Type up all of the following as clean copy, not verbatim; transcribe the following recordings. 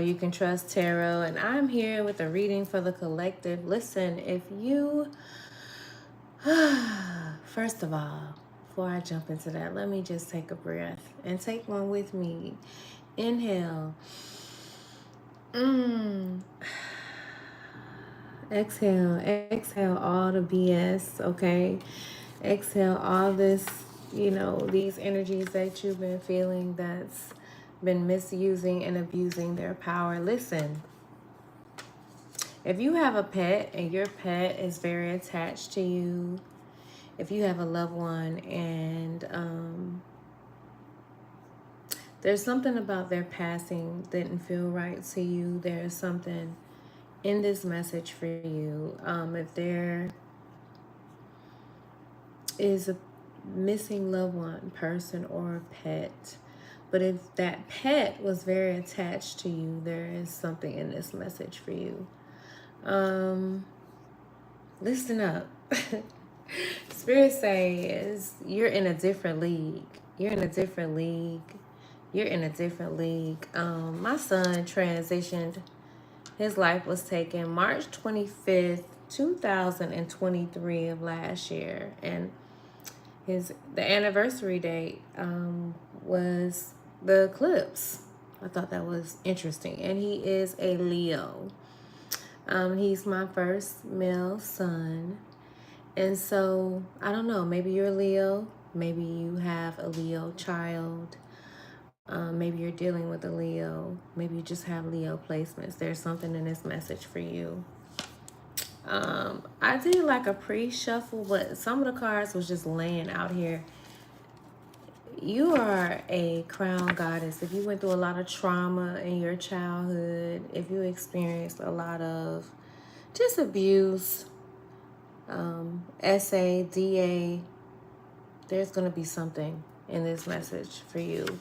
You Can Trust Tarot, and I'm here with a reading for the collective. Listen, if you, first of all, before I jump into that, let me just take a breath and take one with me. Inhale. Exhale. Exhale all the BS, okay? Exhale all this, these energies that you've been feeling that's been misusing and abusing their power. Listen, if you have a pet and your pet is very attached to you, if you have a loved one and there's something about their passing didn't feel right to you, there's something in this message for you. If there is a missing loved one, person, or pet, but if that pet was very attached to you, there is something in this message for you. Listen up. Spirit says you're in a different league. You're in a different league. You're in a different league. My son transitioned. His life was taken March 25th, 2023 of last year. And the anniversary date was the eclipse. I thought that was interesting. And he is a Leo. He's my first male son. And so, I don't know, maybe you're a Leo. Maybe you have a Leo child. Maybe you're dealing with a Leo. Maybe you just have Leo placements. There's something in this message for you. I did like a pre-shuffle, but some of the cards was just laying out here. You are a crown goddess. If you went through a lot of trauma in your childhood, if you experienced a lot of just abuse, SA, DA, there's going to be something in this message for you.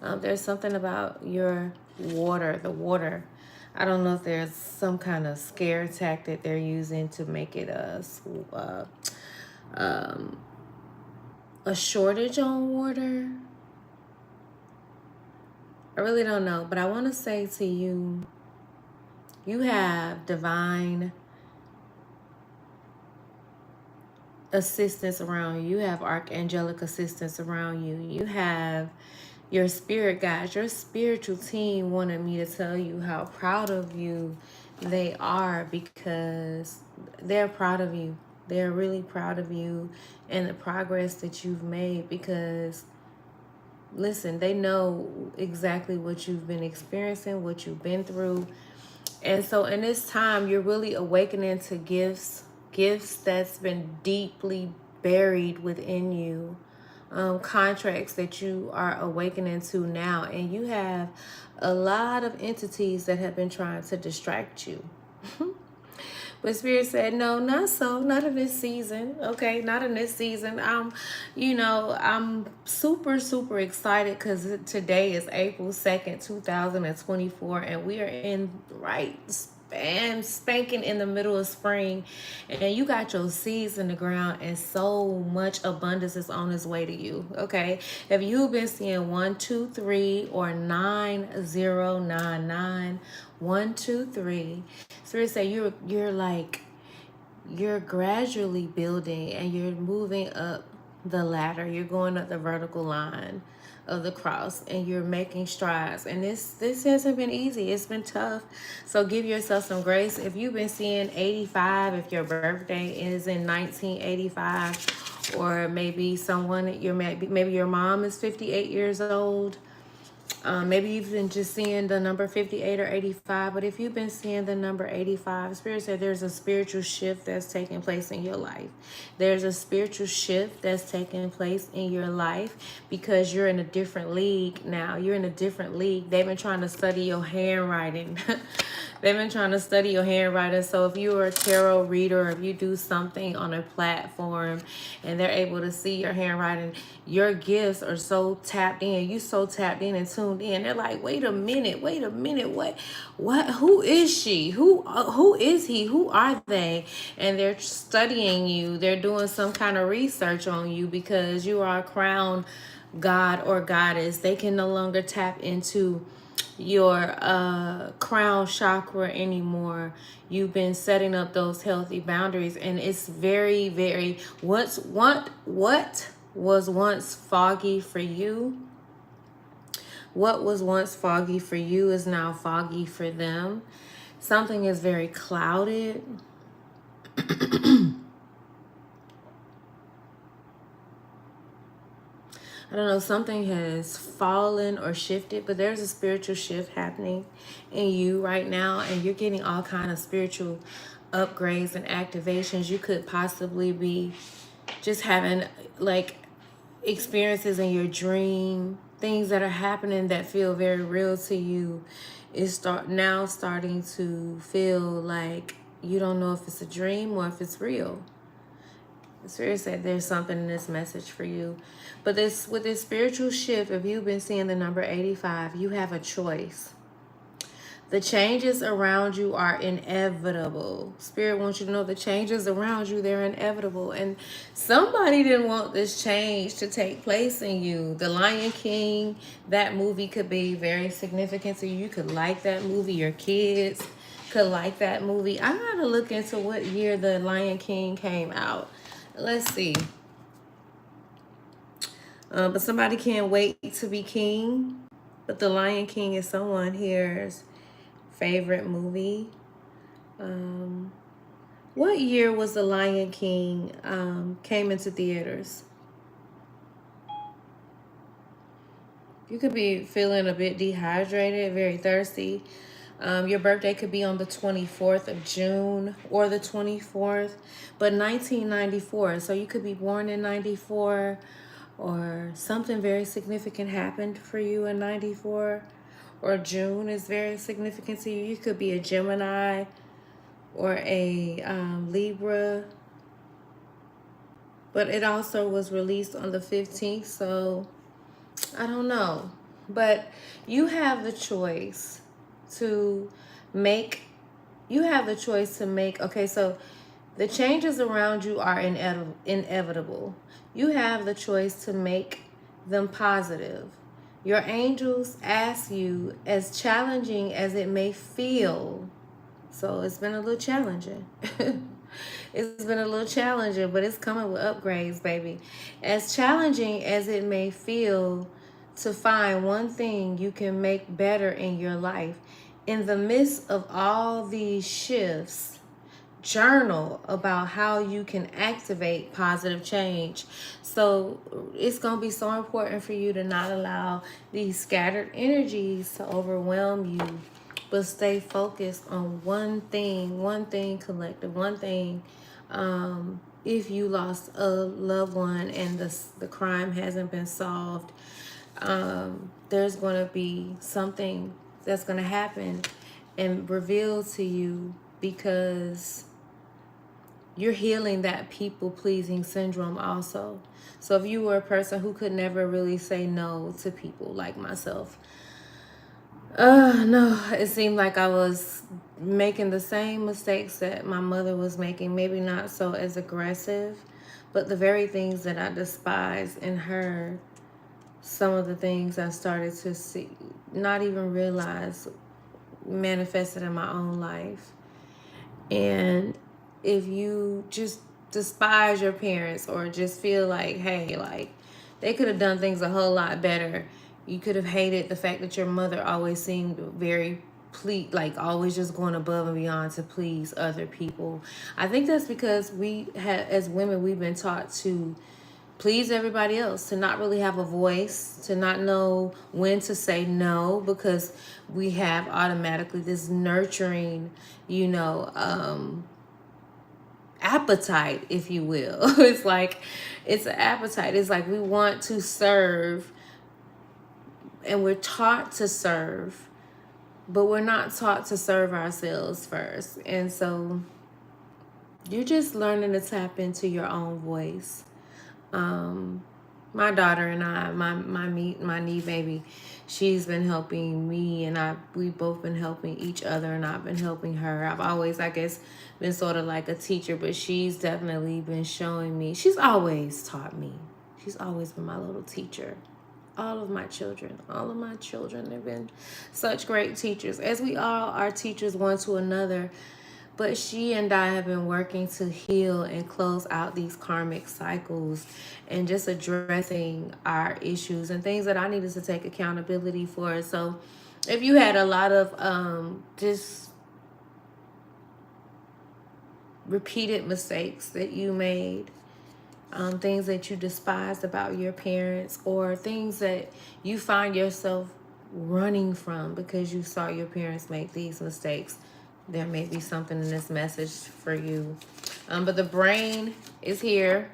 There's something about your water, the water. I don't know if there's some kind of scare tactic they're using to make it a shortage on water. I really don't know, but I want to say to you, you have divine assistance around you. You have archangelic assistance around you. You have your spirit guides. Your spiritual team wanted me to tell you how proud of you they are, because they're proud of you. They're really proud of you and the progress that you've made, because listen, they know exactly what you've been experiencing, what you've been through. And so in this time, you're really awakening to gifts that's been deeply buried within you, contracts that you are awakening to now. And you have a lot of entities that have been trying to distract you. But Spirit said, no, not so, not in this season. Okay, not in this season. I'm super, super excited because today is April 2nd, 2024, and we are in spanking in the middle of spring, and you got your seeds in the ground, and so much abundance is on its way to you. Okay, if you've been seeing 1, 2, 3 or 9099, 1, 2, 3, Spirit say you're gradually building and you're moving up the ladder. You're going up the vertical line of the cross and you're making strides. And this hasn't been easy. It's been tough. So give yourself some grace. If you've been seeing 85, if your birthday is in 1985, or maybe maybe your mom is 58 years old. Maybe you've been just seeing the number 58 or 85, but if you've been seeing the number 85, Spirit said there's a spiritual shift that's taking place in your life. There's a spiritual shift that's taking place in your life because you're in a different league now. You're in a different league. They've been trying to study your handwriting. They've been trying to study your handwriting. So if you're a tarot reader, or if you do something on a platform and they're able to see your handwriting, your gifts are so tapped in. You so tapped in and tuned in. They're like, wait a minute, what, who is she? Who is he? Who are they? And they're studying you. They're doing some kind of research on you because you are a crown god or goddess. They can no longer tap into your crown chakra anymore. You've been setting up those healthy boundaries, and it's very, very what was once foggy for you. What was once foggy for you is now foggy for them. Something is very clouded. I don't know, something has fallen or shifted, but there's a spiritual shift happening in you right now, and you're getting all kind of spiritual upgrades and activations. You could possibly be just having like experiences in your dream, things that are happening that feel very real to you is starting to feel like you don't know if it's a dream or if it's real. Spirit said there's something in this message for you. But this, with this spiritual shift, if you've been seeing the number 85, you have a choice. The changes around you are inevitable. Spirit wants you to know the changes around you, they're inevitable. And somebody didn't want this change to take place in you. The Lion King, that movie could be very significant to you. You could like that movie. Your kids could like that movie. I gotta look into what year the Lion King came out. Let's see. But somebody can't wait to be king. But the Lion King is someone here's favorite movie. What year was the Lion King came into theaters? You could be feeling a bit dehydrated, very thirsty. Your birthday could be on the 24th of June or the 24th, but 1994. So you could be born in 94, or something very significant happened for you in 94, or June is very significant to you. You could be a Gemini or a Libra, but it also was released on the 15th. So I don't know, but you have the choice to make, okay, so the changes around you are inevitable. You have the choice to make them positive. Your angels ask you, as challenging as it may feel, so it's been a little challenging. It's been a little challenging, but it's coming with upgrades, baby. As challenging as it may feel to find one thing you can make better in your life, in the midst of all these shifts, journal about how you can activate positive change. So it's going to be so important for you to not allow these scattered energies to overwhelm you, but stay focused on one thing collective, one thing. If you lost a loved one and the crime hasn't been solved, there's going to be something that's going to happen and revealed to you, because you're healing that people-pleasing syndrome also. So if you were a person who could never really say no to people, like myself, no, it seemed like I was making the same mistakes that my mother was making, maybe not so as aggressive, but the very things that I despised in her, some of the things I started to see, not even realize, manifested in my own life. And if you just despise your parents, or just feel like, hey, like they could have done things a whole lot better, you could have hated the fact that your mother always seemed very like always just going above and beyond to please other people. I think that's because we have, as women, we've been taught to please everybody else, to not really have a voice, to not know when to say no, because we have automatically this nurturing, appetite, if you will. It's like, it's an appetite. It's like we want to serve, and we're taught to serve, but we're not taught to serve ourselves first. And so you're just learning to tap into your own voice. My daughter and I, my knee baby, she's been helping me, and we've both been helping each other, and I've been helping her. I've always, I guess, been sort of like a teacher, but she's definitely been showing me. She's always taught me. She's always been my little teacher. All of my children, all of my children have been such great teachers, as we all are teachers one to another. But she and I have been working to heal and close out these karmic cycles and just addressing our issues and things that I needed to take accountability for. So if you had a lot of just repeated mistakes that you made, things that you despised about your parents, or things that you find yourself running from because you saw your parents make these mistakes, there may be something in this message for you. But the brain is here.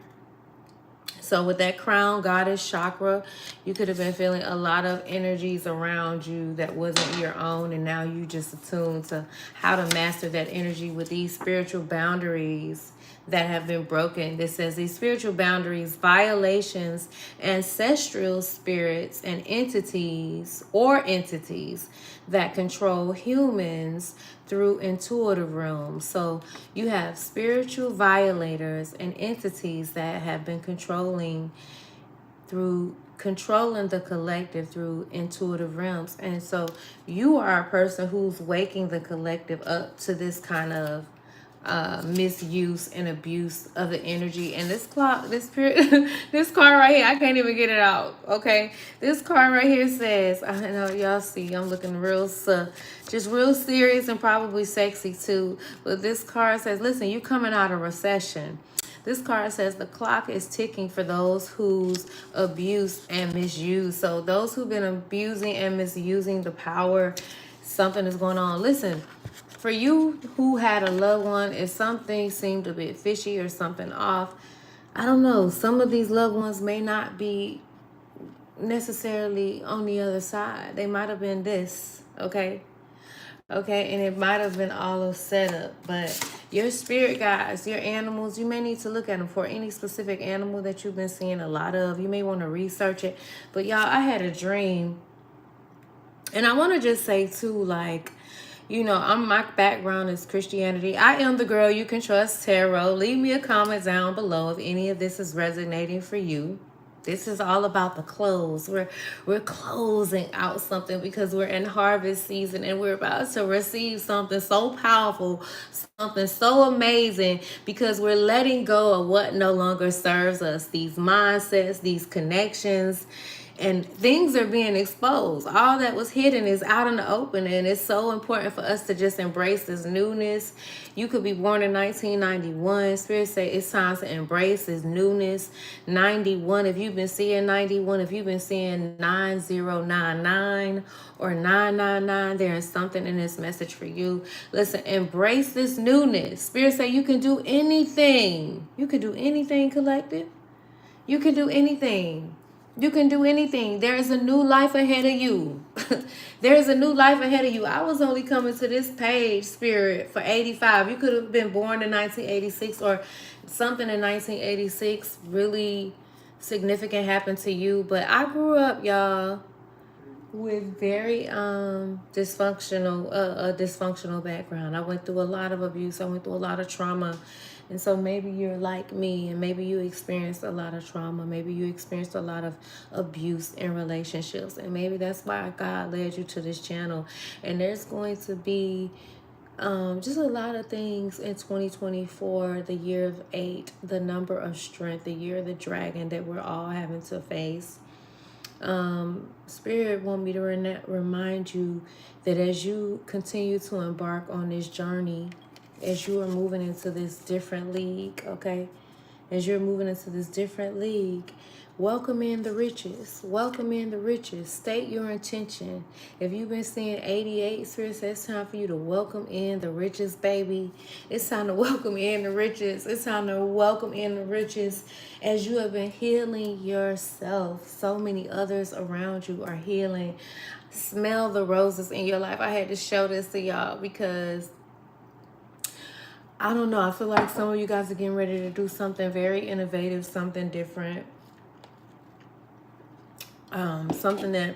So with that crown goddess chakra, you could have been feeling a lot of energies around you that wasn't your own, and now you just attuned to how to master that energy with these spiritual boundaries that have been broken. This says these spiritual boundaries, violations, ancestral spirits and entities that control humans through intuitive realms. So you have spiritual violators and entities that have been controlling the collective through intuitive realms. And so you are a person who's waking the collective up to this kind of misuse and abuse of the energy. And this clock, this period, this card right here, I can't even get it out. Okay, this card right here says, I know y'all see I'm looking real just real serious and probably sexy too, but this card says, listen, you coming out of recession. This card says the clock is ticking for those who's abused and misused. So those who've been abusing and misusing the power, something is going on. Listen, for you who had a loved one, if something seemed a bit fishy or something off, I don't know, some of these loved ones may not be necessarily on the other side. They might have been this, okay? Okay, and it might have been all a setup, but your spirit guides, your animals, you may need to look at them for any specific animal that you've been seeing a lot of. You may want to research it. But y'all, I had a dream, and I want to just say too, like, you know, my background is Christianity. I am the girl you can trust, tarot. Leave me a comment down below if any of this is resonating for you. This is all about the close. We're closing out something because we're in harvest season and we're about to receive something so powerful, something so amazing, because we're letting go of what no longer serves us. These mindsets, these connections, and things are being exposed. All that was hidden is out in the open, and it's so important for us to just embrace this newness. You could be born in 1991. Spirit say it's time to embrace this newness. 91, if you've been seeing 91, if you've been seeing 9099 or 999, there is something in this message for you. Listen, embrace this newness. Spirit say you can do anything. You can do anything, collective. You can do anything. You can do anything. There is a new life ahead of you. There is a new life ahead of you. I was only coming to this page, Spirit, for 85. You could have been born in 1986 or something in 1986 really significant happened to you. But I grew up, y'all, with very dysfunctional background. I went through a lot of abuse. I went through a lot of trauma. And so maybe you're like me, and maybe you experienced a lot of trauma. Maybe you experienced a lot of abuse in relationships. And maybe that's why God led you to this channel. And there's going to be just a lot of things in 2024, the year of 8, the number of strength, the year of the dragon that we're all having to face. Spirit want me to remind you that as you continue to embark on this journey, as you are moving into this different league, okay? As you're moving into this different league, welcome in the riches. Welcome in the riches. State your intention. If you've been seeing 88, seriously, it's time for you to welcome in the riches, baby. It's time to welcome in the riches. It's time to welcome in the riches as you have been healing yourself. So many others around you are healing. Smell the roses in your life. I had to show this to y'all because I don't know. I feel like some of you guys are getting ready to do something very innovative, something different. Something that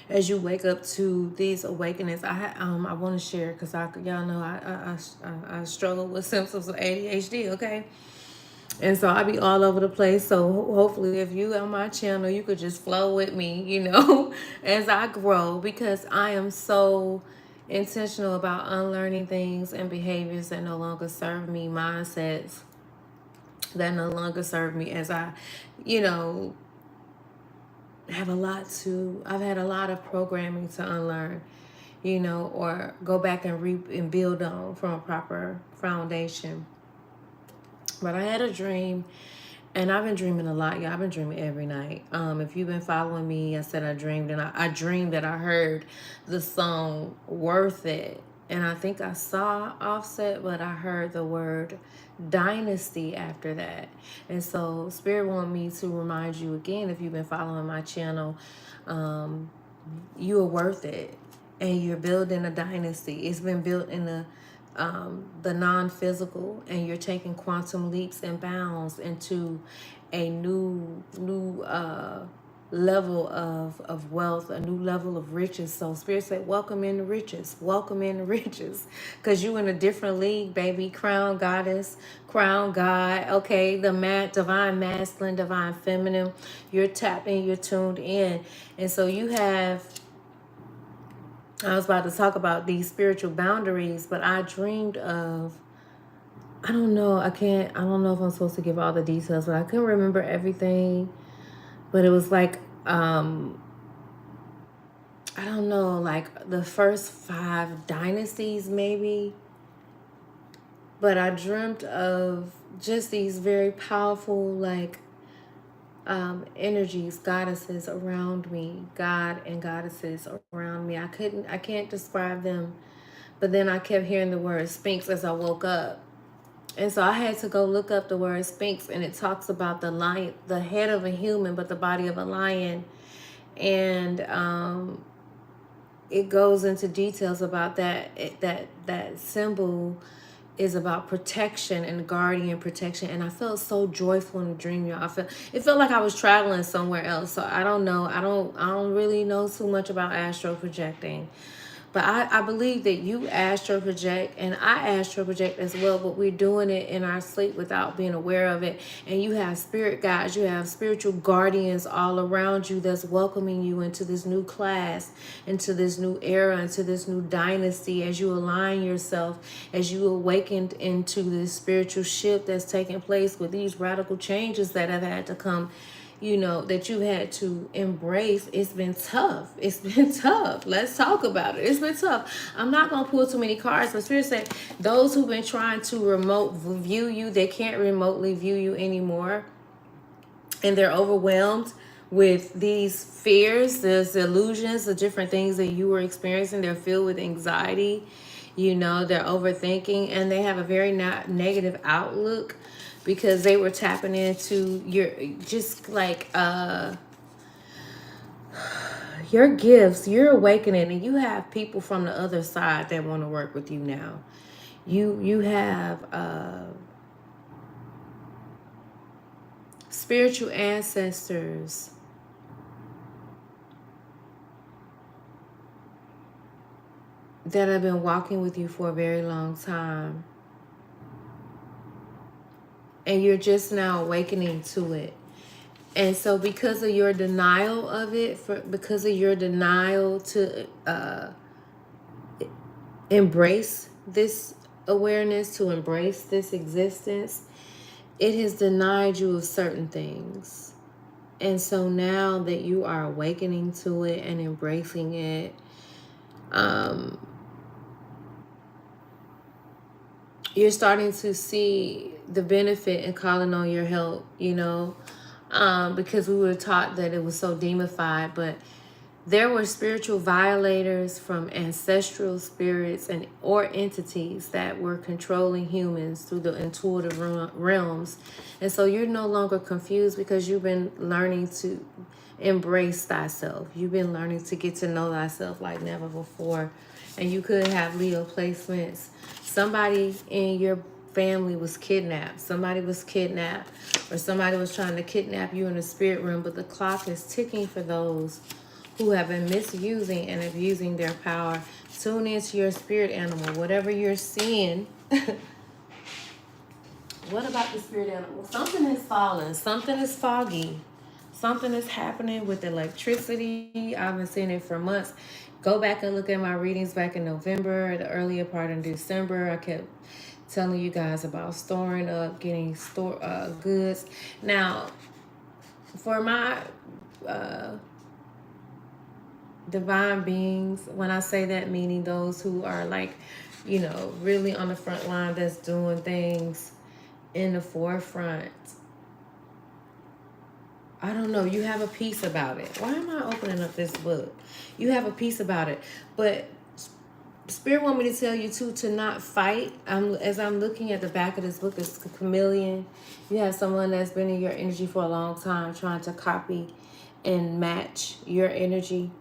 as you wake up to these awakenings, I want to share because y'all know I struggle with symptoms of ADHD, okay? And so I be all over the place. So hopefully if you on my channel, you could just flow with me, you know, as I grow, because I am so intentional about unlearning things and behaviors that no longer serve me, mindsets that no longer serve me, as I, you know, I've had a lot of programming to unlearn, you know, or go back and and build on from a proper foundation. But I had a dream, and I've been dreaming a lot, y'all. I've been dreaming every night. If you've been following me, I said I dreamed, and I dreamed that I heard the song "Worth It," and I think I saw Offset, but I heard the word "dynasty" after that. And so, Spirit wanted me to remind you again, if you've been following my channel, um, you are worth it, and you're building a dynasty. It's been built in the non-physical, and you're taking quantum leaps and bounds into a new level of wealth, a new level of riches. So Spirit said, welcome in the riches, welcome in the riches, because you in a different league, baby. Crown goddess, crown god. Okay, the divine masculine, divine feminine. You're tapped in, you're tuned in. And so you have, I was about to talk about these spiritual boundaries, but I dreamed of, I don't know, I don't know if I'm supposed to give all the details, but I couldn't remember everything. But it was like, I don't know, like the first 5 dynasties maybe. But I dreamt of just these very powerful, like, energies, goddesses around me, God and goddesses around me. I can't describe them. But then I kept hearing the word Sphinx as I woke up. And so I had to go look up the word Sphinx, and it talks about the lion, the head of a human, but the body of a lion. And it goes into details about that. That symbol is about protection and guardian protection. And I felt so joyful in the dream, y'all. It felt like I was traveling somewhere else. So I don't know. I don't really know too much about astral projecting. But I believe that you astral project and I astral project as well, but we're doing it in our sleep without being aware of it. And you have spirit guides, you have spiritual guardians all around you that's welcoming you into this new class, into this new era, into this new dynasty, as you align yourself, as you awakened into this spiritual shift that's taking place with these radical changes that have had to come, you know, that you had to embrace. It's been tough. It's been tough. Let's talk about it. It's been tough. I'm not going to pull too many cards, but Spirit said those who've been trying to remote view you, they can't remotely view you anymore. And they're overwhelmed with these fears, these illusions, the different things that you were experiencing. They're filled with anxiety. You know, they're overthinking, and they have a very negative outlook, because they were tapping into your, just like your gifts, you're awakening, and you have people from the other side that want to work with you now. You have spiritual ancestors that have been walking with you for a very long time, and you're just now awakening to it. And so because of your denial of it, because of your denial to embrace this awareness, to embrace this existence, it has denied you of certain things. And so now that you are awakening to it and embracing it, you're starting to see the benefit in calling on your help, you know, because we were taught that it was so demonified, but there were spiritual violators from ancestral spirits and or entities that were controlling humans through the intuitive realms. And so you're no longer confused, because you've been learning to embrace thyself. You've been learning to get to know thyself like never before. And you could have Leo placements. Somebody in your family was kidnapped. Somebody was kidnapped, or somebody was trying to kidnap you in the spirit room. But the clock is ticking for those who have been misusing and abusing their power. Tune into your spirit animal. Whatever you're seeing What about the spirit animal? Something is falling. Something is foggy. Something is happening with electricity. I've been seeing it for months. Go back and look at my readings back in November, the earlier part in December. I kept telling you guys about storing up, getting goods. Now, for my divine beings, when I say that, meaning those who are like, you know, really on the front line, that's doing things in the forefront. I don't know, you have a peace about it. Why am I opening up this book? You have a peace about it. But Spirit want me to tell you too to not fight. As I'm looking at the back of this book, it's a chameleon. You have someone that's been in your energy for a long time trying to copy and match your energy.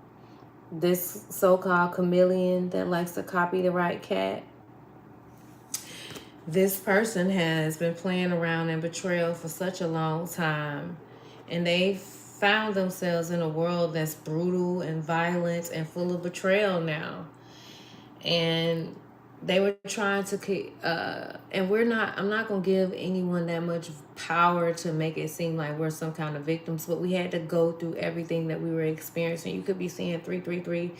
This so-called chameleon that likes to copy the right cat. This person has been playing around in betrayal for such a long time. And they found themselves in a world that's brutal and violent and full of betrayal now. And they were trying to, and I'm not going to give anyone that much power to make it seem like we're some kind of victims, but we had to go through everything that we were experiencing. You could be seeing 333,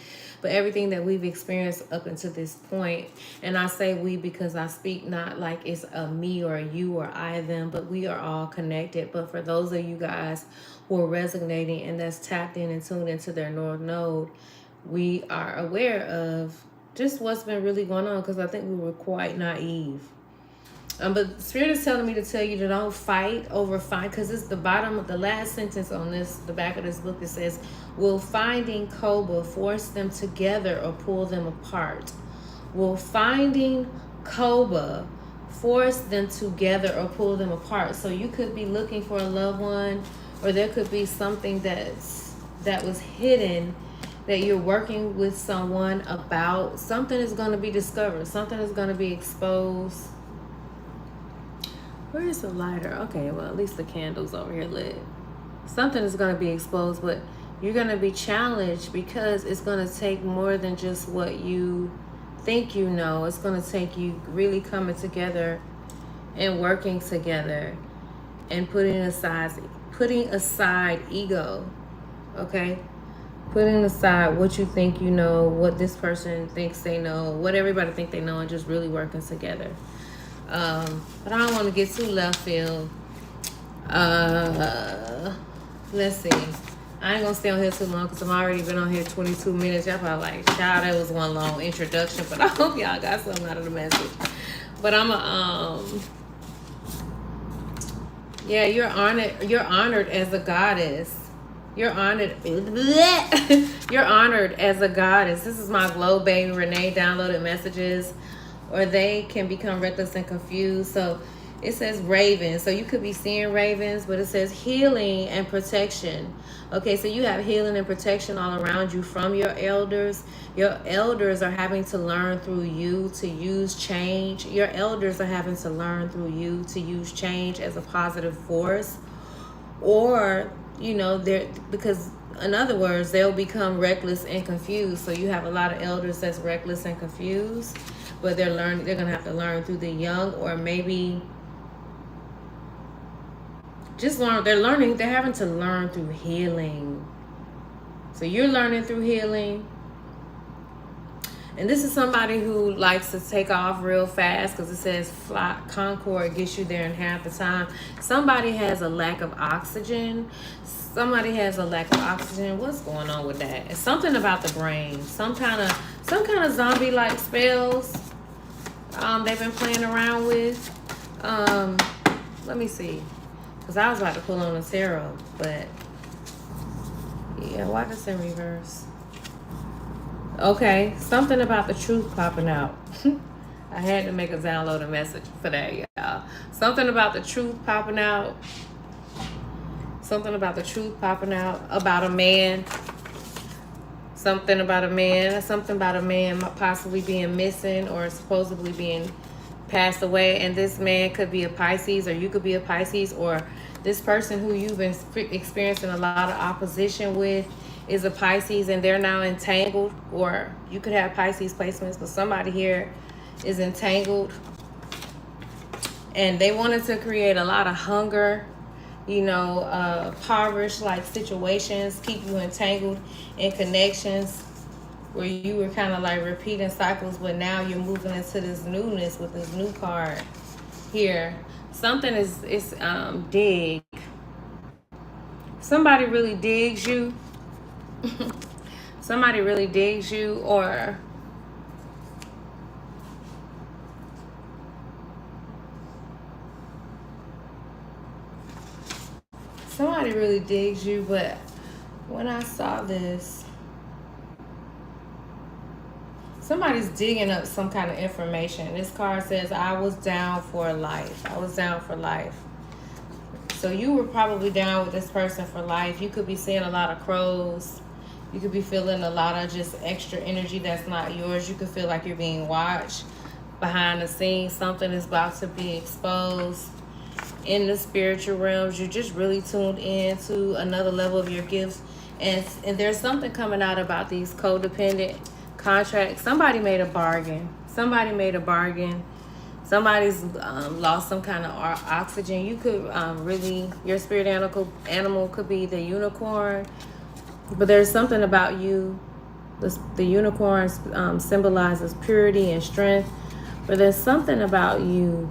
but everything that we've experienced up until this point. And I say we because I speak not like it's a me or a you or I, them, but we are all connected. But for those of you guys who are resonating and that's tapped in and tuned into their North Node, we are aware of just what's been really going on, because I think we were quite naive. But Spirit is telling me to tell you to don't fight over because it's the bottom of the last sentence on the back of this book. It says, will finding Koba force them together or pull them apart? Will finding Koba force them together or pull them apart? So you could be looking for a loved one, or there could be something that was hidden that you're working with someone about. Something is going to be discovered. Something is going to be exposed. Where is the lighter? Okay, well, at least the candle's over here lit. Something is going to be exposed, but you're going to be challenged because it's going to take more than just what you think you know. It's going to take you really coming together and working together and putting aside ego, okay? Putting aside what you think you know, what this person thinks they know, what everybody think they know, and just really working together. But I don't want to get too left field. Let's see. I ain't going to stay on here too long because I've already been on here 22 minutes. Y'all probably like, child, that was one long introduction. But I hope y'all got something out of the message. But yeah, you're honored as a goddess. You're honored. You're honored as a goddess. This is my Glow Baby Renee downloaded messages, or they can become reckless and confused. So it says ravens. So you could be seeing ravens, but it says healing and protection. Okay, so you have healing and protection all around you from your elders. Your elders are having to learn through you to use change. Your elders are having to learn through you to use change as a positive force. Or because in other words, they'll become reckless and confused. So you have a lot of elders that's reckless and confused, but they're gonna have to learn through the young, or maybe just learn. They're having to learn through healing. So you're learning through healing. And this is somebody who likes to take off real fast, because it says fly, Concord gets you there in half the time. Somebody has a lack of oxygen. What's going on with that? It's something about the brain. Some kind of zombie-like spells they've been playing around with. Let me see. Because I was about to pull on a tarot, but yeah, why this in reverse? Okay, something about the truth popping out. I had to make a download a message for that, y'all. Something about the truth popping out. Something about the truth popping out about a man. Something about a man possibly being missing or supposedly being passed away. And this man could be a Pisces, or you could be a Pisces, or this person who you've been experiencing a lot of opposition with is a Pisces, and they're now entangled. Or you could have Pisces placements, but somebody here is entangled And they wanted to create a lot of hunger, you know, impoverished like situations, keep you entangled in connections where you were kind of like repeating cycles, but now you're moving into this newness with this new card here. Something is dig. Somebody really digs you. Somebody really digs you, or somebody really digs you. But when I saw this, somebody's digging up some kind of information. This card says, I was down for life. I was down for life. So you were probably down with this person for life. You could be seeing a lot of crows. You could be feeling a lot of just extra energy that's not yours. You could feel like you're being watched behind the scenes. Something is about to be exposed in the spiritual realms. You're just really tuned in to another level of your gifts. And there's something coming out about these codependent contracts. Somebody made a bargain. Somebody made a bargain. Somebody's lost some kind of oxygen. You could really, your spirit animal could be the unicorn. But there's something about you. The unicorn symbolizes purity and strength. But there's something about you.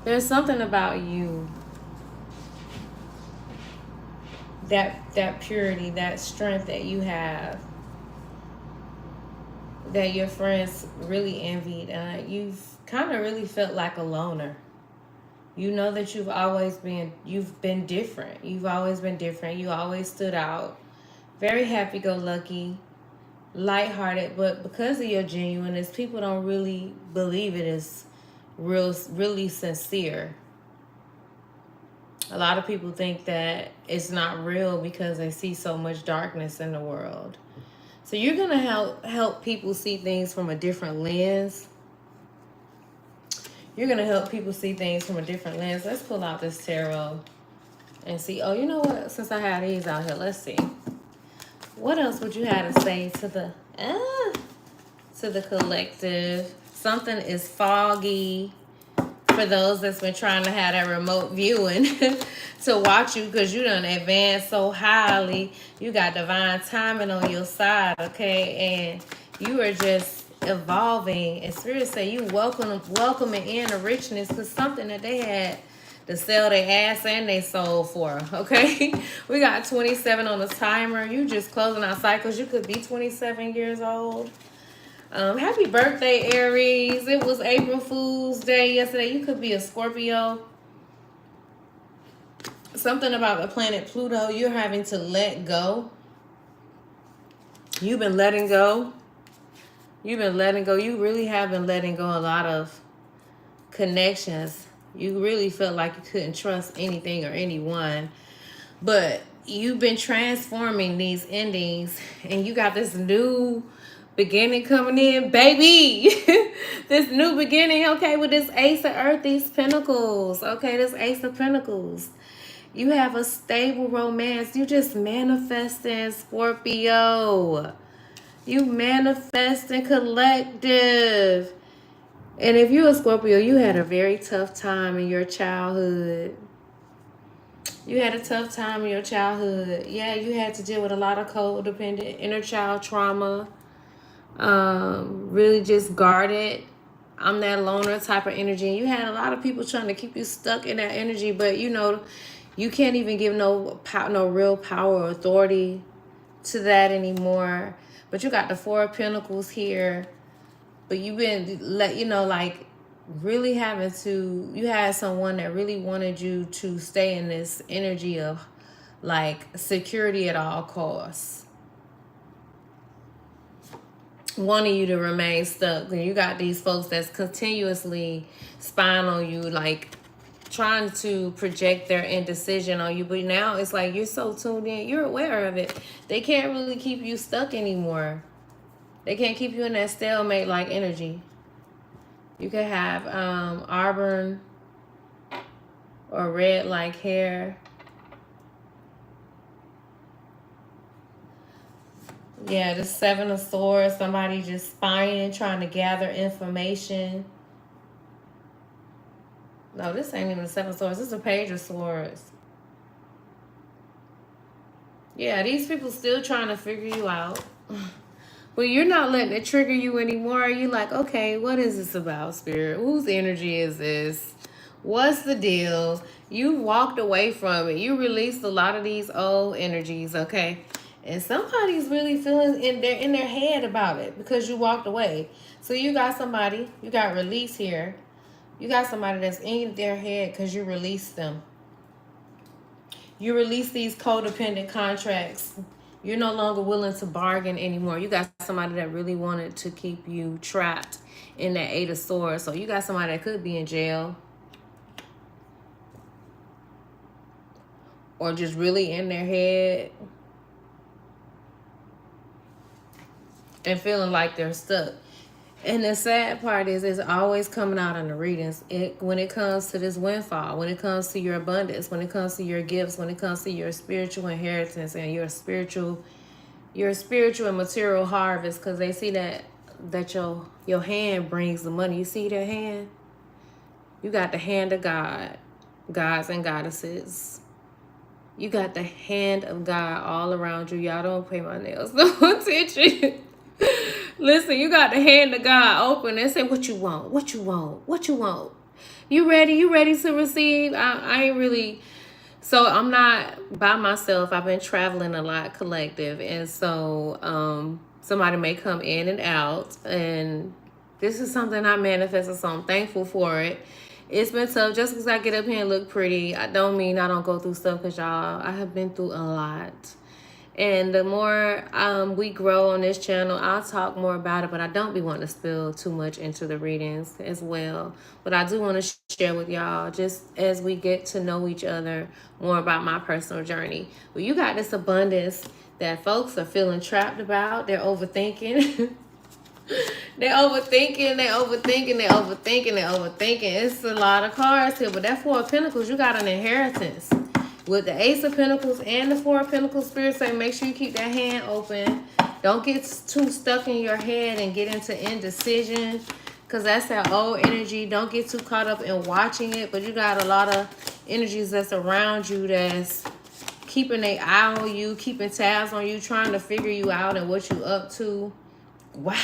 There's something about you. That purity, that strength that you have, that your friends really envied. You've kind of really felt like a loner. You know that you've been different. You've always been different. You always stood out. Very happy-go-lucky, lighthearted, but because of your genuineness, people don't really believe it is really sincere. A lot of people think that it's not real because they see so much darkness in the world. So you're going to help people see things from a different lens. You're going to help people see things from a different lens. Let's pull out this tarot and see. Oh, you know what? Since I have these out here, let's see. What else would you have to say to the collective? Something is foggy for those that's been trying to have that remote viewing to watch you, because you done advanced so highly. You got divine timing on your side, okay? And you are just evolving. And Spirit say you welcoming in the richness, because something that they had to sell their ass and their soul for, okay? We got 27 on the timer. You just closing out cycles. You could be 27 years old. Happy birthday, Aries. It was April Fool's Day yesterday. You could be a Scorpio. Something about the planet Pluto. You're having to let go. You've been letting go. You've been letting go. You really have been letting go a lot of connections. You really felt like you couldn't trust anything or anyone. But you've been transforming these endings. And you got this new beginning coming in, baby. This new beginning, okay, with this Ace of Earth, these Pentacles. Okay, this Ace of Pentacles. You have a stable romance. You just manifesting, Scorpio. You manifesting, collective. And if you're a Scorpio, you had a very tough time in your childhood. You had a tough time in your childhood. Yeah, you had to deal with a lot of codependent inner child trauma. Really just guarded. I'm that loner type of energy. And you had a lot of people trying to keep you stuck in that energy, but you know, you can't even give no real power or authority to that anymore. But you got the Four of Pentacles here. But you've been really having to, you had someone that really wanted you to stay in this energy of like security at all costs. Wanting you to remain stuck. And you got these folks that's continuously spying on you, like trying to project their indecision on you. But now it's like you're so tuned in, you're aware of it. They can't really keep you stuck anymore. They can't keep you in that stalemate like energy. You could have auburn or red like hair. Yeah, the Seven of Swords. Somebody just spying, trying to gather information. No, this ain't even the Seven of Swords. This is a Page of Swords. Yeah, these people still trying to figure you out. But you're not letting it trigger you anymore. You're like, okay, what is this about, Spirit? Whose energy is this? What's the deal? You walked away from it. You released a lot of these old energies, okay? And somebody's really feeling in their head about it because you walked away. So you got somebody, you got release here. You got somebody that's in their head because you released them. You release these codependent contracts. You're no longer willing to bargain anymore. You got somebody that really wanted to keep you trapped in that Eight of Swords. So you got somebody that could be in jail. Or just really in their head. And feeling like they're stuck. And the sad part is it's always coming out in the readings. When it comes to this windfall, when it comes to your abundance, when it comes to your gifts, when it comes to your spiritual inheritance and your spiritual and material harvest, because they see that your hand brings the money. You see that hand? You got the hand of God, gods and goddesses. You got the hand of God all around you. Y'all don't pay my nails no attention. Listen, you got the hand of God open and say, what you want? What you want? What you want? You ready? You ready to receive? I ain't really... So I'm not by myself. I've been traveling a lot, collective. And so somebody may come in and out. And this is something I manifested, so I'm thankful for it. It's been tough. Just because I get up here and look pretty, I don't mean I don't go through stuff, because y'all, I have been through a lot. And the more we grow on this channel, I'll talk more about it, but I don't be wanting to spill too much into the readings as well. But I do want to share with y'all, just as we get to know each other, more about my personal journey. Well, you got this abundance that folks are feeling trapped about. They're overthinking. They're overthinking. It's a lot of cards here, but that Four of Pentacles, you got an inheritance. With the Ace of Pentacles and the Four of Pentacles, Spirit say make sure you keep that hand open. Don't get too stuck in your head and get into indecision, because that's that old energy. Don't get too caught up in watching it, but you got a lot of energies that's around you that's keeping an eye on you, keeping tabs on you, trying to figure you out and what you up to. Wow.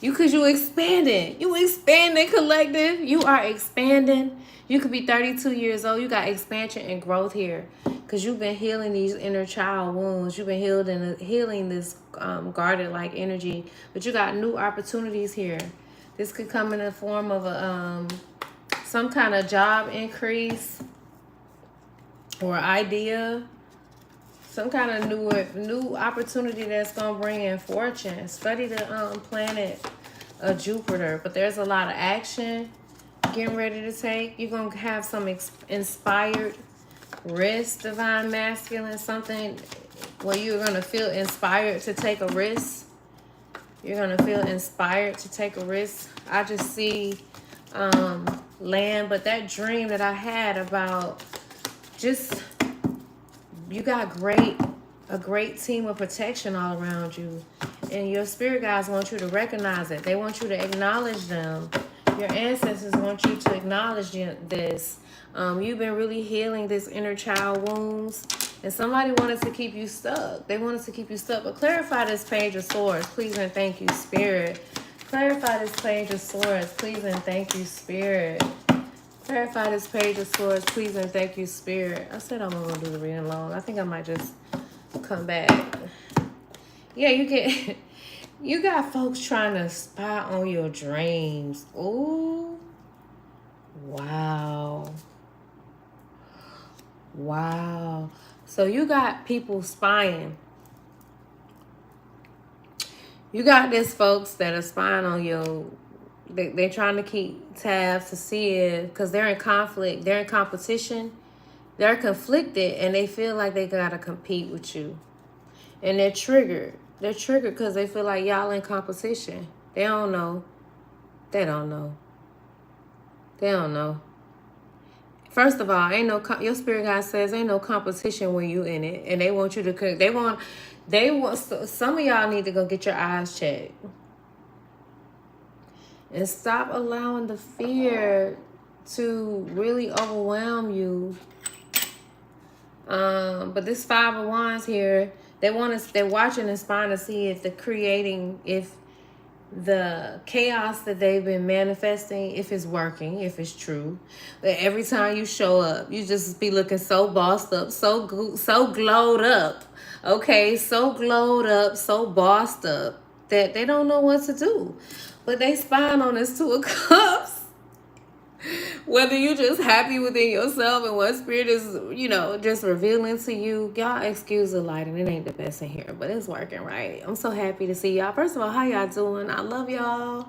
Because you expanding. You expanding, collective. You are expanding. You could be 32 years old. You got expansion and growth here. Because you've been healing these inner child wounds. You've been healing this guarded-like energy. But you got new opportunities here. This could come in the form of a some kind of job increase or idea. Some kind of new opportunity that's going to bring in fortune. Study the planet of Jupiter. But there's a lot of action getting ready to take. You're going to have some inspired risk, divine masculine. Something where you're going to feel inspired to take a risk. You're going to feel inspired to take a risk. I just see land. But that dream that I had about just... You got a great team of protection all around you. And your spirit guides want you to recognize it. They want you to acknowledge them. Your ancestors want you to acknowledge this. You've been really healing this inner child wounds. And somebody wanted to keep you stuck. They wanted to keep you stuck. But clarify this Page of Swords, please and thank you, Spirit. Clarify this Page of Swords, please and thank you, Spirit. Clarify this Page of Swords, please and thank you, Spirit. I said I'm going to do the reading alone. I think I might just come back. Yeah, you got folks trying to spy on your dreams. Ooh. Wow. Wow. So you got people spying. You got this folks that are spying on your... They're trying to keep tabs to see it because they're in conflict. They're in competition. They're conflicted and they feel like they got to compete with you. And they're triggered. They're triggered because they feel like y'all in competition. They don't know. They don't know. They don't know. First of all, ain't no your spirit guide says ain't no competition when you in it, and they want you to cook. They want. Some of y'all need to go get your eyes checked and stop allowing the fear to really overwhelm you. But this Five of Wands here, they're watching and spying to see if the chaos that they've been manifesting, if it's working, if it's true. But every time you show up, you just be looking so bossed up, so glowed up, okay, so glowed up, so bossed up that they don't know what to do. But they spying on this Two of Cups. Whether you just happy within yourself and what spirit is, just revealing to you. Y'all excuse the lighting. It ain't the best in here, but it's working right. I'm so happy to see y'all. First of all, how y'all doing? I love y'all.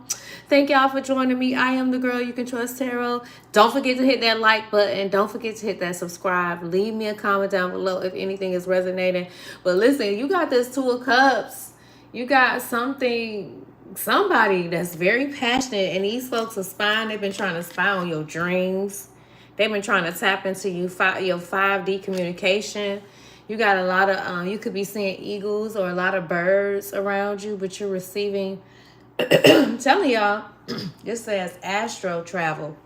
Thank y'all for joining me. I am the girl you can trust, Tarot. Don't forget to hit that like button. Don't forget to hit that subscribe. Leave me a comment down below if anything is resonating. But listen, you got this Two of Cups. You got somebody that's very passionate, and these folks are spying. They've been trying to spy on your dreams. They've been trying to tap into your 5D communication. You got a lot of you could be seeing eagles or a lot of birds around you, but you're receiving I'm telling y'all, this says astro travel.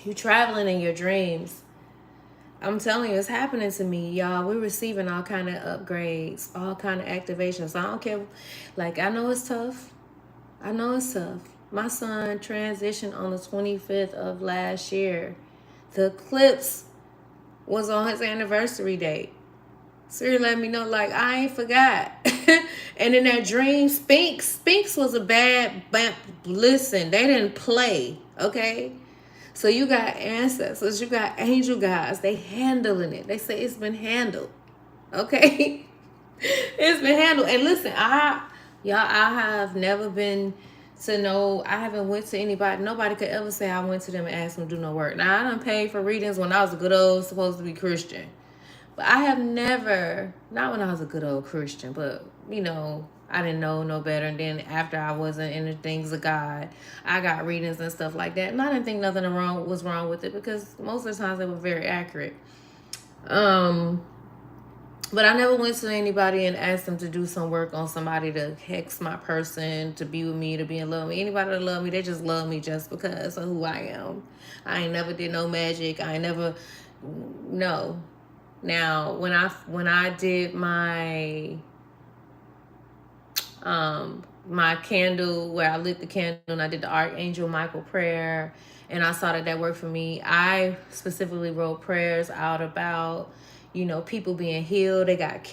You traveling in your dreams. I'm telling you, it's happening to me, y'all. We're receiving all kind of upgrades, all kind of activations. I don't care. Like, I know it's tough. I know it's tough. My son transitioned on the 25th of last year. The eclipse was on his anniversary date. Spirit let me know, like, I ain't forgot. And in that dream, Spinks was a bad, listen, they didn't play, okay? So you got ancestors, you got angel guides, they handling it. They say it's been handled, okay? It's been handled. And listen, I have never been to know, I haven't went to anybody. Nobody could ever say I went to them and asked them to do no work. Now, I done paid for readings when I was a good old, supposed to be Christian. But I have never, not when I was a good old Christian, but, I didn't know no better. And then after I wasn't in the things of God, I got readings and stuff like that. And I didn't think nothing was wrong with it because most of the times they were very accurate. But I never went to anybody and asked them to do some work on somebody to hex my person, to be with me, to be in love with me. Anybody that love me, they just love me just because of who I am. I ain't never did no magic. I ain't never, no. Now, when I did my my candle, where I lit the candle and I did the Archangel Michael prayer, and I saw that worked for me, I specifically wrote prayers out about, people being healed.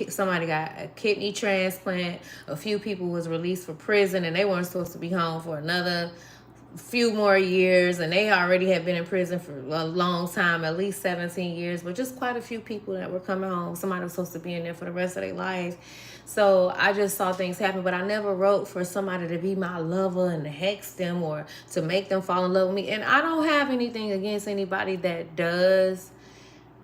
Somebody got a kidney transplant. A few people was released for prison and they weren't supposed to be home for another few more years, and they already had been in prison for a long time, at least 17 years, but just quite a few people that were coming home. Somebody was supposed to be in there for the rest of their life. So I just saw things happen, but I never wrote for somebody to be my lover and to hex them or to make them fall in love with me. And I don't have anything against anybody that does,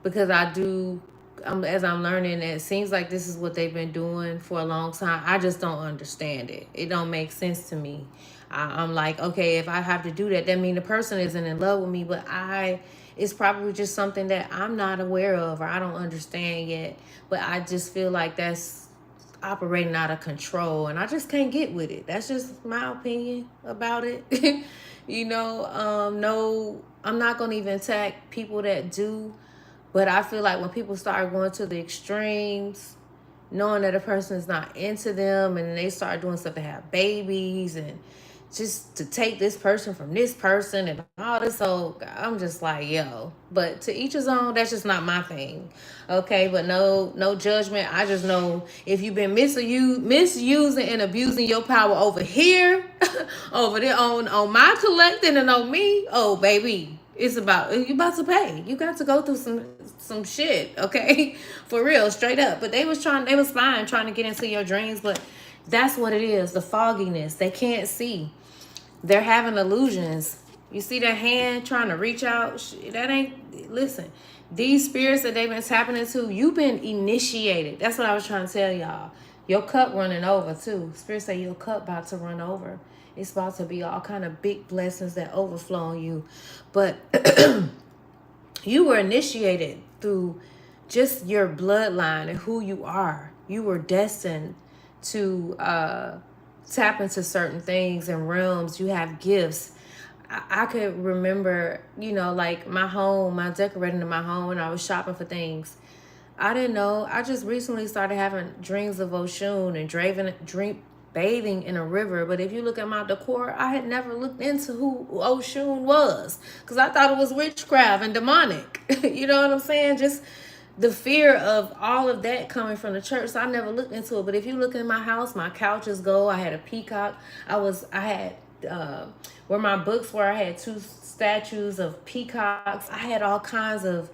because I do, as I'm learning, it seems like this is what they've been doing for a long time. I just don't understand it. It don't make sense to me. I'm like, okay, if I have to do that, that means the person isn't in love with me, but it's probably just something that I'm not aware of or I don't understand yet. But I just feel like that's operating out of control, and I just can't get with it. That's just my opinion about it. No, I'm not going to even attack people that do, but I feel like when people start going to the extremes, knowing that a person is not into them, and they start doing stuff to have babies and just to take this person from this person and all this, so I'm just like, yo. But to each his own. That's just not my thing, okay? But no judgment. I just know if you've been misusing and abusing your power over here, over there on my collecting and on me, oh baby, you about to pay. You got to go through some shit, okay? For real, straight up. But they was fine trying to get into your dreams, but that's what it is, the fogginess. They can't see. They're having illusions. You see that hand trying to reach out? That ain't, listen, these spirits that they've been tapping into, you've been initiated. That's what I was trying to tell y'all. Your cup running over too. Spirit say your cup about to run over. It's about to be all kind of big blessings that overflow on you. But You were initiated through just your bloodline and who you are. You were destined to tap into certain things and realms. You have gifts. I could remember, you know, like my home, my decorating in my home when I was shopping for things. I didn't know. I just recently started having dreams of Oshun and dream bathing in a river. But if you look at my decor, I had never looked into who Oshun was because I thought it was witchcraft and demonic. You know what I'm saying? Just the fear of all of that coming from the church. So I never looked into it. But if you look in my house, my couches go. I had a peacock. I had where my books were. I had two statues of peacocks. I had all kinds of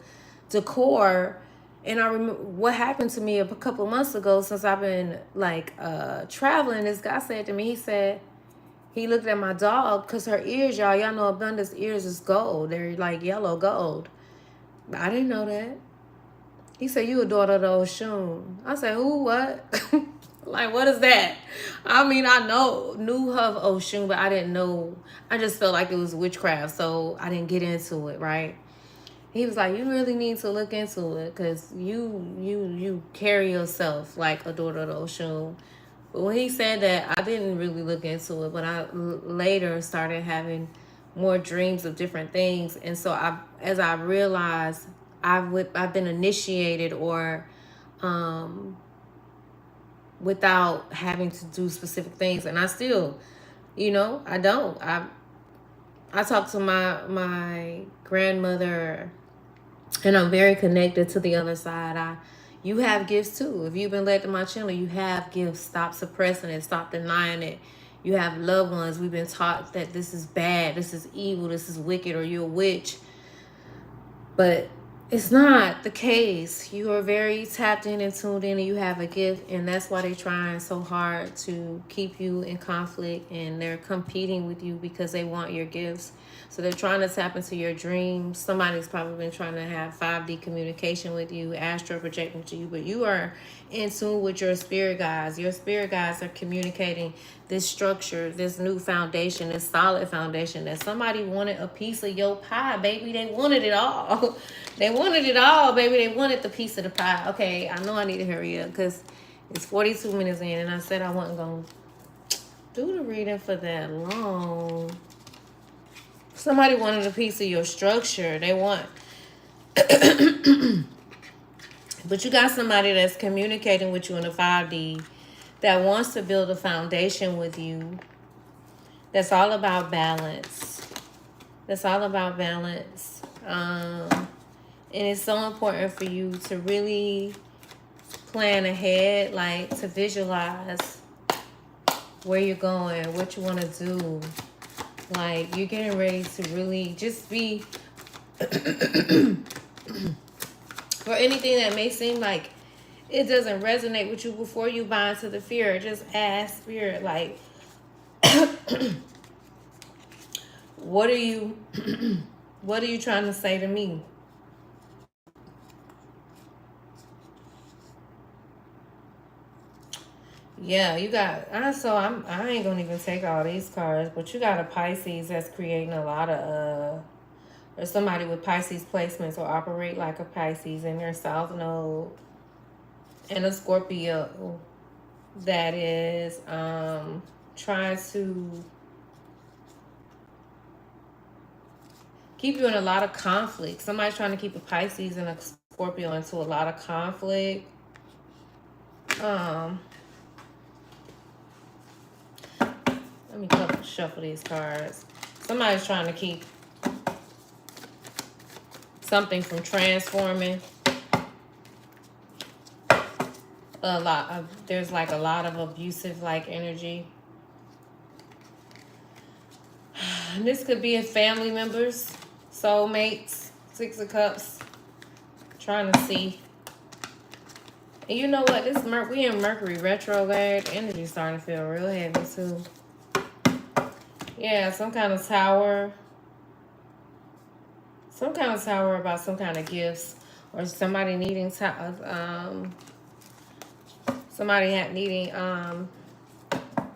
decor. And I remember what happened to me a couple of months ago since I've been like traveling. This guy said to me, he looked at my dog because her ears, y'all know Abundance ears is gold. They're like yellow gold. I didn't know that. He said, you a daughter of the Oshun. I said, who, what? Like, what is that? I mean, knew of Oshun, but I didn't know. I just felt like it was witchcraft, so I didn't get into it, right? He was like, you really need to look into it because you carry yourself like a daughter of the Oshun. But when he said that, I didn't really look into it. But I later started having more dreams of different things. And so as I realized I've been initiated or without having to do specific things. And I still, you know, I don't. I talk to my grandmother, and I'm very connected to the other side. You have gifts too. If you've been led to my channel, you have gifts. Stop suppressing it. Stop denying it. You have loved ones. We've been taught that this is bad, this is evil, this is wicked, or you're a witch. But it's not the case. You are very tapped in and tuned in, and you have a gift, and that's why they're trying so hard to keep you in conflict, and they're competing with you because they want your gifts. So they're trying to tap into your dreams. Somebody's probably been trying to have 5D communication with you, astral projecting to you, but you are in tune with your spirit guides. Your spirit guides are communicating this structure, this new foundation, this solid foundation that somebody wanted a piece of your pie, baby. They wanted it all. They wanted it all, baby. They wanted the piece of the pie. Okay, I know I need to hurry up because it's 42 minutes in, and I said I wasn't going to do the reading for that long. Somebody wanted a piece of your structure. They want... But you got somebody that's communicating with you in the 5D that wants to build a foundation with you. That's all about balance. That's all about balance. And it's so important for you to really plan ahead, like to visualize where you're going, what you want to do. Like you're getting ready to really just be... For anything that may seem like it doesn't resonate with you, before you buy into the fear, just ask Spirit, like, what are you trying to say to me? Yeah, you got, I ain't gonna even take all these cards, but you got a Pisces that's creating a lot of, or somebody with Pisces placements or operate like a Pisces in their South Node, and a Scorpio that is trying to keep you in a lot of conflict. Somebody's trying to keep a Pisces and a Scorpio into a lot of conflict. Let me shuffle these cards. Somebody's trying to keep something from transforming. There's like a lot of abusive like energy. This could be a family members, soulmates, 6 of Cups, trying to see. And you know what? We in Mercury retrograde. Energy starting to feel real heavy too. Yeah, some kind of tower. Some kind of tower about some kind of gifts, or somebody needing needing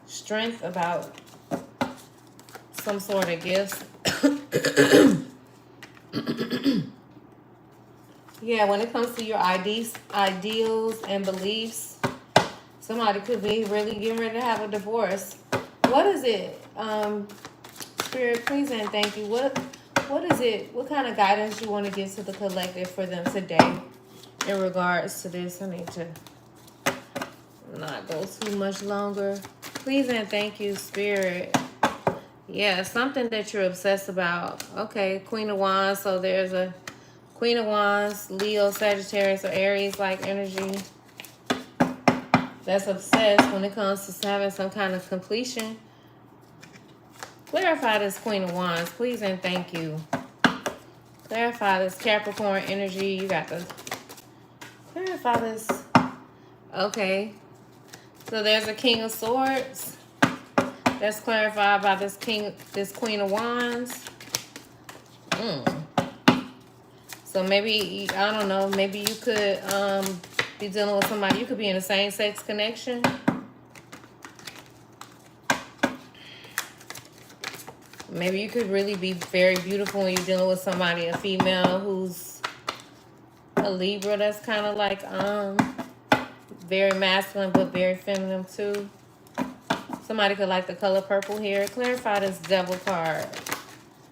strength about some sort of gifts. Yeah, when it comes to your ideals and beliefs, somebody could be really getting ready to have a divorce. What is it? Spirit, please and thank you. What is it? What kind of guidance you want to give to the collective for them today in regards to this? I need to not go too much longer. Please and thank you, Spirit. Yeah, something that you're obsessed about. Okay, Queen of Wands. So there's a Queen of Wands, Leo, Sagittarius, or Aries-like energy that's obsessed when it comes to having some kind of completion. Clarify this Queen of Wands, please and thank you. Clarify this Capricorn energy. You got to clarify this. Okay. So there's a King of Swords. That's clarified by this Queen of Wands. So maybe, I don't know, maybe you could be dealing with somebody. You could be in a same-sex connection. Maybe you could really be very beautiful when you're dealing with somebody, a female who's a Libra. That's kind of like very masculine but very feminine too. Somebody could like the color purple here. Clarify this Devil card,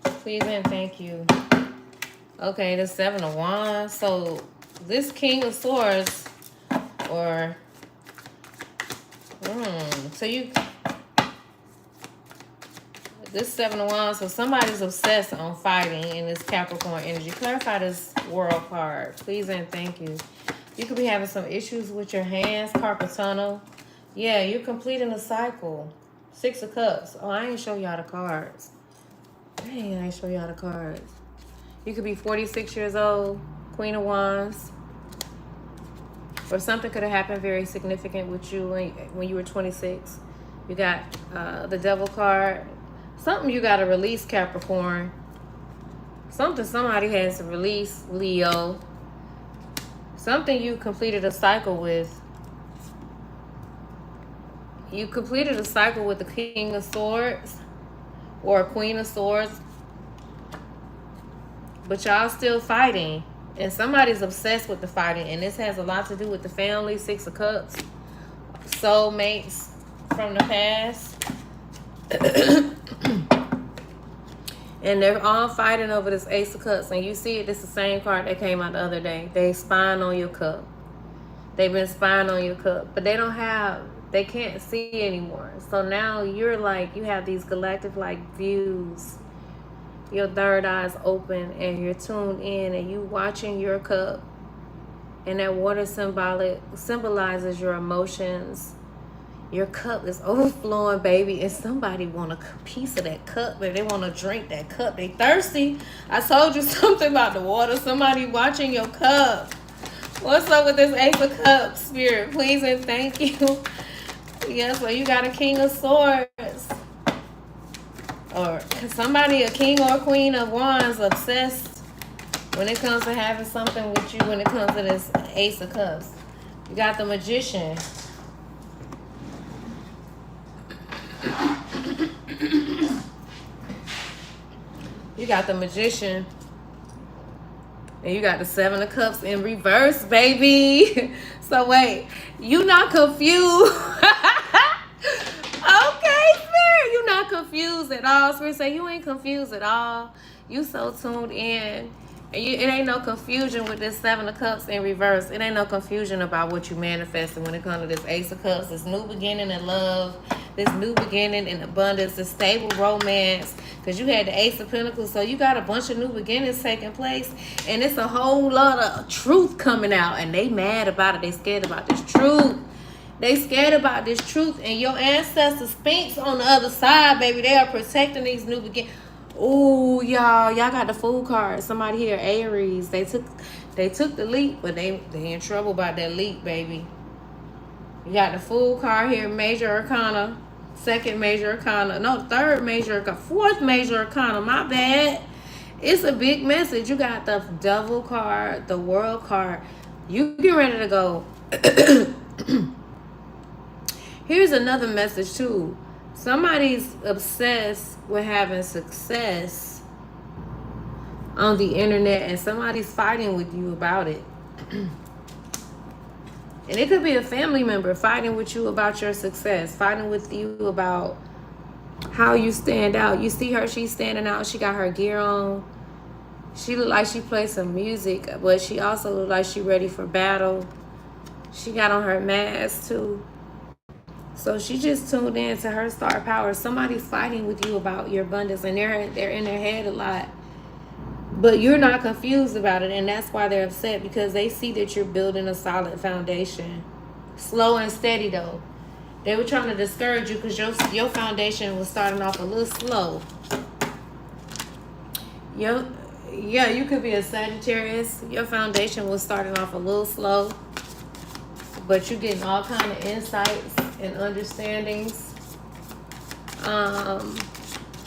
please and thank you. Okay, the Seven of Wands. So this King of Swords, or so you, this Seven of Wands. So somebody's obsessed on fighting in this Capricorn energy. Clarify this World card, please and thank you. You could be having some issues with your hands, carpal tunnel. Yeah, you're completing a cycle. Six of Cups. Oh, I ain't show y'all the cards. Dang, I ain't show y'all the cards. You could be 46 years old, Queen of Wands. Or something could have happened very significant with you when you were 26. You got the Devil card. Something you got to release, Capricorn. Something somebody has to release, Leo. Something you completed a cycle with. You completed a cycle with the King of Swords or a Queen of Swords. But y'all still fighting. And somebody's obsessed with the fighting. And this has a lot to do with the family. Six of Cups. Soulmates from the past. And they're all fighting over this Ace of Cups. And you see it, this is the same card that came out the other day. They spying on your cup. They've been spying on your cup. But they can't see anymore. So now you're like, you have these galactic-like views. Your third eye's open and you're tuned in and you watching your cup. And that water symbolizes your emotions. Your cup is overflowing, baby, and somebody want a piece of that cup, but they want to drink that cup. They thirsty. I told you something about the water. Somebody watching your cup. What's up with this Ace of Cups, Spirit? Please and thank you. Yes, well, you got a King of Swords. Or somebody, a King or a Queen of Wands, obsessed when it comes to having something with you when it comes to this Ace of Cups. You got the Magician. You got the Magician. And you got the Seven of Cups in reverse, baby. So wait, you not confused. Okay, Spirit, you not confused at all. Spirit say you ain't confused at all. You so tuned in. And it ain't no confusion with this Seven of Cups in reverse. It ain't no confusion about what you manifesting when it comes to this Ace of Cups. This new beginning in love. This new beginning in abundance. This stable romance. Because you had the Ace of Pentacles. So you got a bunch of new beginnings taking place. And it's a whole lot of truth coming out. And they mad about it. They scared about this truth. They scared about this truth. And your ancestors, Sphinx on the other side, baby. They are protecting these new beginnings. Oh, y'all got the Fool card. Somebody here, Aries. They took the leap, but they in trouble about that leap, baby. You got the Fool card here, Major Arcana, second Major Arcana, no, third Major Arcana, fourth Major Arcana. My bad. It's a big message. You got the Devil card, the World card. You get ready to go. Here's another message too. Somebody's obsessed with having success on the internet and somebody's fighting with you about it. And it could be a family member fighting with you about your success, fighting with you about how you stand out. You see her, she's standing out. She got her gear on. She look like she plays some music, but she also look like she ready for battle. She got on her mask too. So she just tuned in to her star power. Somebody's fighting with you about your abundance, and they're in their head a lot. But you're not confused about it, and that's why they're upset, because they see that you're building a solid foundation. Slow and steady, though. They were trying to discourage you because your foundation was starting off a little slow. Yeah, you could be a Sagittarius. Your foundation was starting off a little slow, but you're getting all kind of insights and understandings.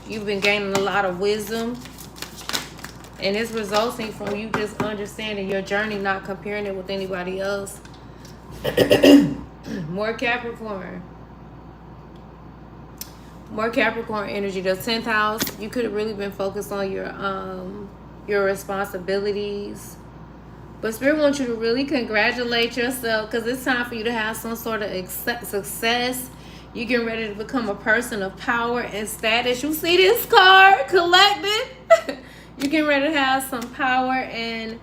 You've been gaining a lot of wisdom. And it's resulting from you just understanding your journey, not comparing it with anybody else. More Capricorn. More Capricorn energy. The 10th house, you could have really been focused on your responsibilities. But Spirit wants you to really congratulate yourself, because it's time for you to have some sort of success. You're getting ready to become a person of power and status. You see this card, collected? You're getting ready to have some power and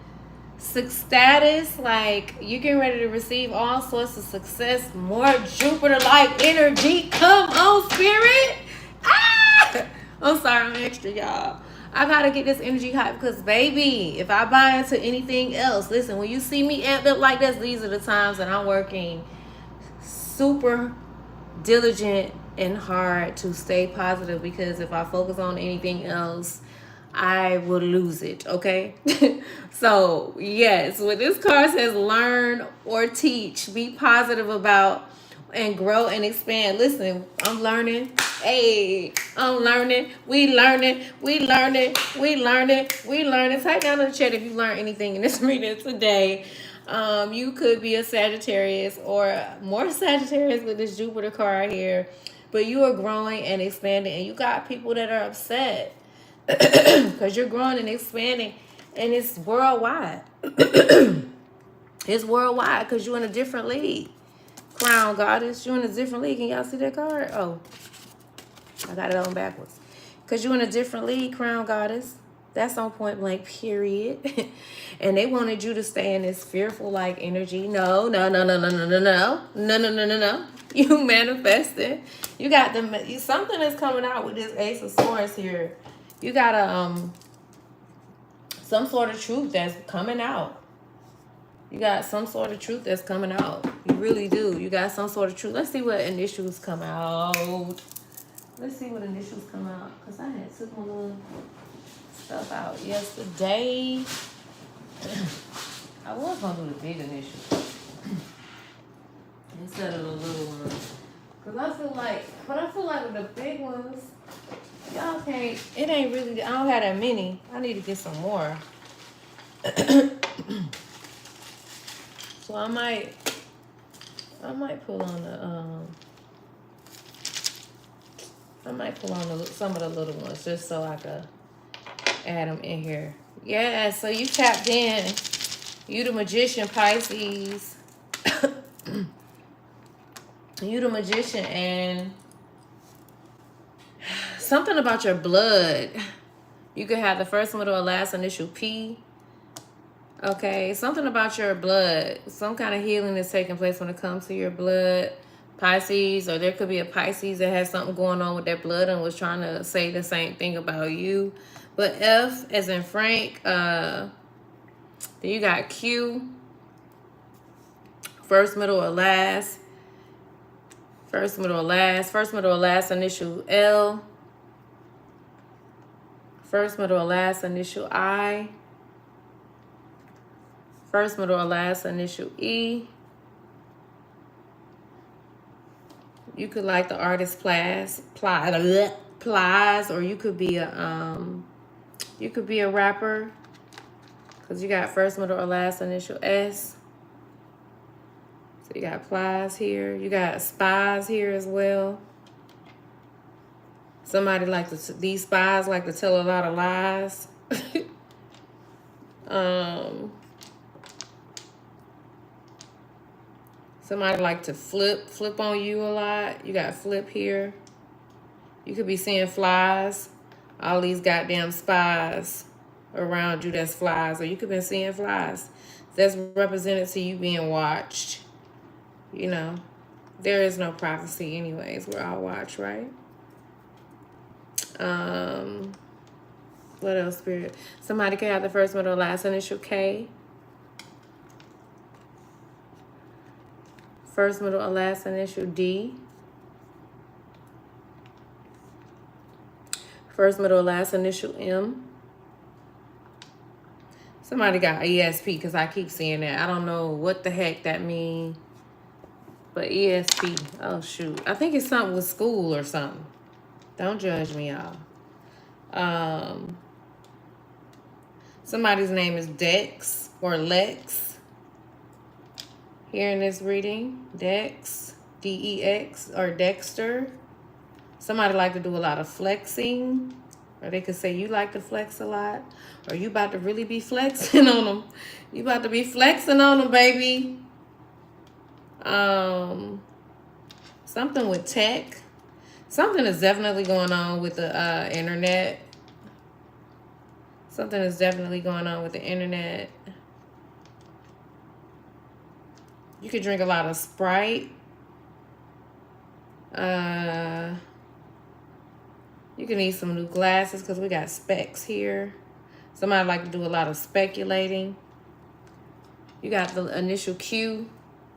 status. Like, you're getting ready to receive all sorts of success. More Jupiter-like energy. Come on, Spirit. Ah! I'm sorry, I'm extra, y'all. I gotta get this energy hype, because, baby, if I buy into anything else, listen, when you see me amped up like this, these are the times that I'm working super diligent and hard to stay positive, because if I focus on anything else, I will lose it, okay? So, yes, when this card says learn or teach, be positive about and grow and expand. Listen, I'm learning. Hey, I'm learning. We learning. We learning. We learning. We learning. Type down in the chat if you learned anything in this reading today. You could be a Sagittarius or more Sagittarius with this Jupiter card here. But you are growing and expanding, and you got people that are upset. Because you're growing and expanding, and it's worldwide. It's worldwide because you're in a different league. Crown Goddess, you're in a different league. Can y'all see that card? Oh, I got it on backwards. Because you're in a different league, Crown Goddess. That's on point blank, period. And they wanted you to stay in this fearful like energy. No. You manifested. You got something that's coming out with this Ace of Swords here. You got some sort of truth that's coming out. You got some sort of truth that's coming out. You really do. You got some sort of truth. Let's see what initials come out. Let's see what initials come out. Because I had took my little stuff out yesterday. I was going to do the big initials instead of the little ones. Because I feel like with the big ones, y'all can't, it ain't really, I don't have that many. I need to get some more. So I might pull on some of the little ones just so I could add them in here. Yeah, so you tapped in. You the Magician, Pisces. You the Magician, and something about your blood. You could have the first, middle, or last initial P. Okay, something about your blood. Some kind of healing is taking place when it comes to your blood, Pisces. Or there could be a Pisces that has something going on with their blood and was trying to say the same thing about you. But F as in Frank. Then you got Q. First, middle, or last. First, middle, or last. First, middle, or last initial L. First, middle, or last initial I. First, middle, or last initial E. You could like the artist Plies, or you could be a rapper, because you got first, middle, or last initial S. So you got Plies here. You got Spies here as well. Somebody these spies like to tell a lot of lies. Somebody like to flip on you a lot. You got flip here. You could be seeing flies. All these goddamn spies around you that's flies. Or you could be seeing flies. That's represented to you being watched. You know, there is no privacy anyways. We're all watched, right? What else, Spirit? Somebody could have the first, middle, last initial K. First, middle, or last initial D. First, middle, or last initial M. Somebody got ESP because I keep seeing that. I don't know what the heck that means. But ESP. Oh, shoot. I think it's something with school or something. Don't judge me, y'all. Somebody's name is Dex or Lex. Here in this reading. Dex. D-E-X or Dexter. Somebody like to do a lot of flexing. Or they could say you like to flex a lot. Or you about to really be flexing on them. You about to be flexing on them, baby. Something with tech. Something is definitely going on with the internet. Something is definitely going on with the internet. You could drink a lot of Sprite. You can need some new glasses because we got specs here. Somebody like to do a lot of speculating. You got the initial Q.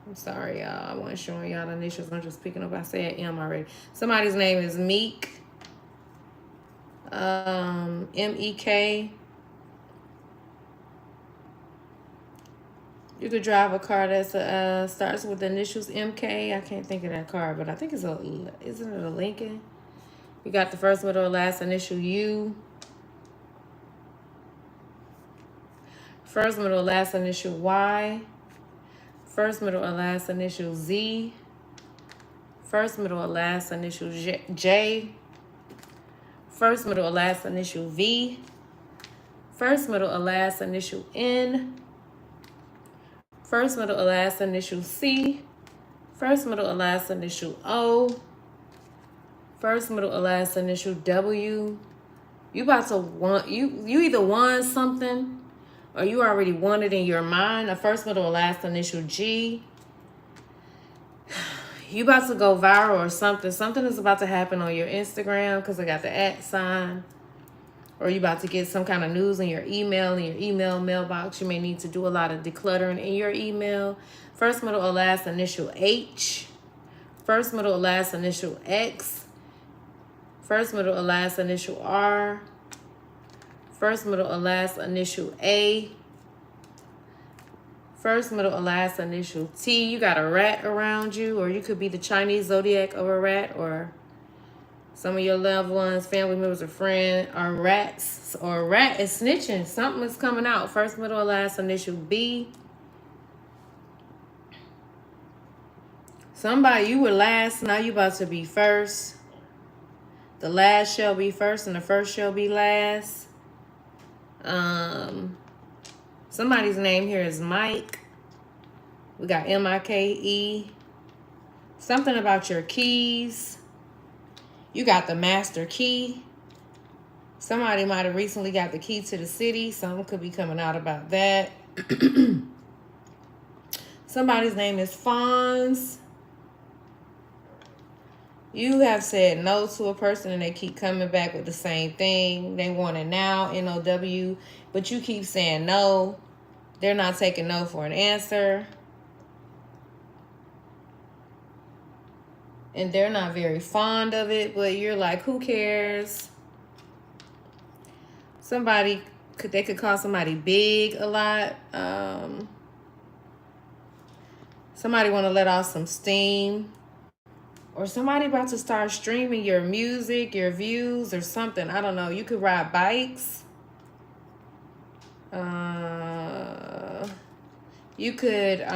I'm sorry, y'all. I wasn't showing y'all the initials. I'm just picking up. I said M already. Somebody's name is Meek. M-E-K. You could drive a car that starts with the initials M-K. I can't think of that car, but I think it's isn't it a Lincoln? You got the first, middle, or last initial U. First, middle, or last initial Y. First, middle, or last initial Z. First, middle, or last initial J. First, middle, or last initial V. First, middle, or last initial N. First, middle, or last initial C. First, middle, or last initial O. First, middle, or last initial W. You about to want, you either won something or you already won it in your mind. A first, middle, or last initial G. You about to go viral or something. Something is about to happen on your Instagram because I got the @ sign. Or you about to get some kind of news in your email mailbox. You may need to do a lot of decluttering in your email. First, middle, or last initial H. First, middle, or last initial X. First, middle, or last initial R. First, middle, or last initial A. First, middle, or last initial T. You got a rat around you, or you could be the Chinese zodiac of a rat, or some of your loved ones, family members, or friends are rats, or a rat is snitching. Something is coming out. First, middle, or last initial B. Somebody, you were last, now you about to be first. The last shall be first and the first shall be last. Somebody's name here is Mike. We got M-I-K-E. Something about your keys. You got the master key. Somebody might have recently got the key to the city. Something could be coming out about that. Somebody's name is Fonz. You have said no to a person and they keep coming back with the same thing. They want it now, N-O-W, but you keep saying no. They're not taking no for an answer. And they're not very fond of it, but you're like, who cares? Somebody, they could call somebody big a lot. Somebody want to let off some steam. Or somebody about to start streaming your music, your views, or something. I don't know. You could ride bikes. You could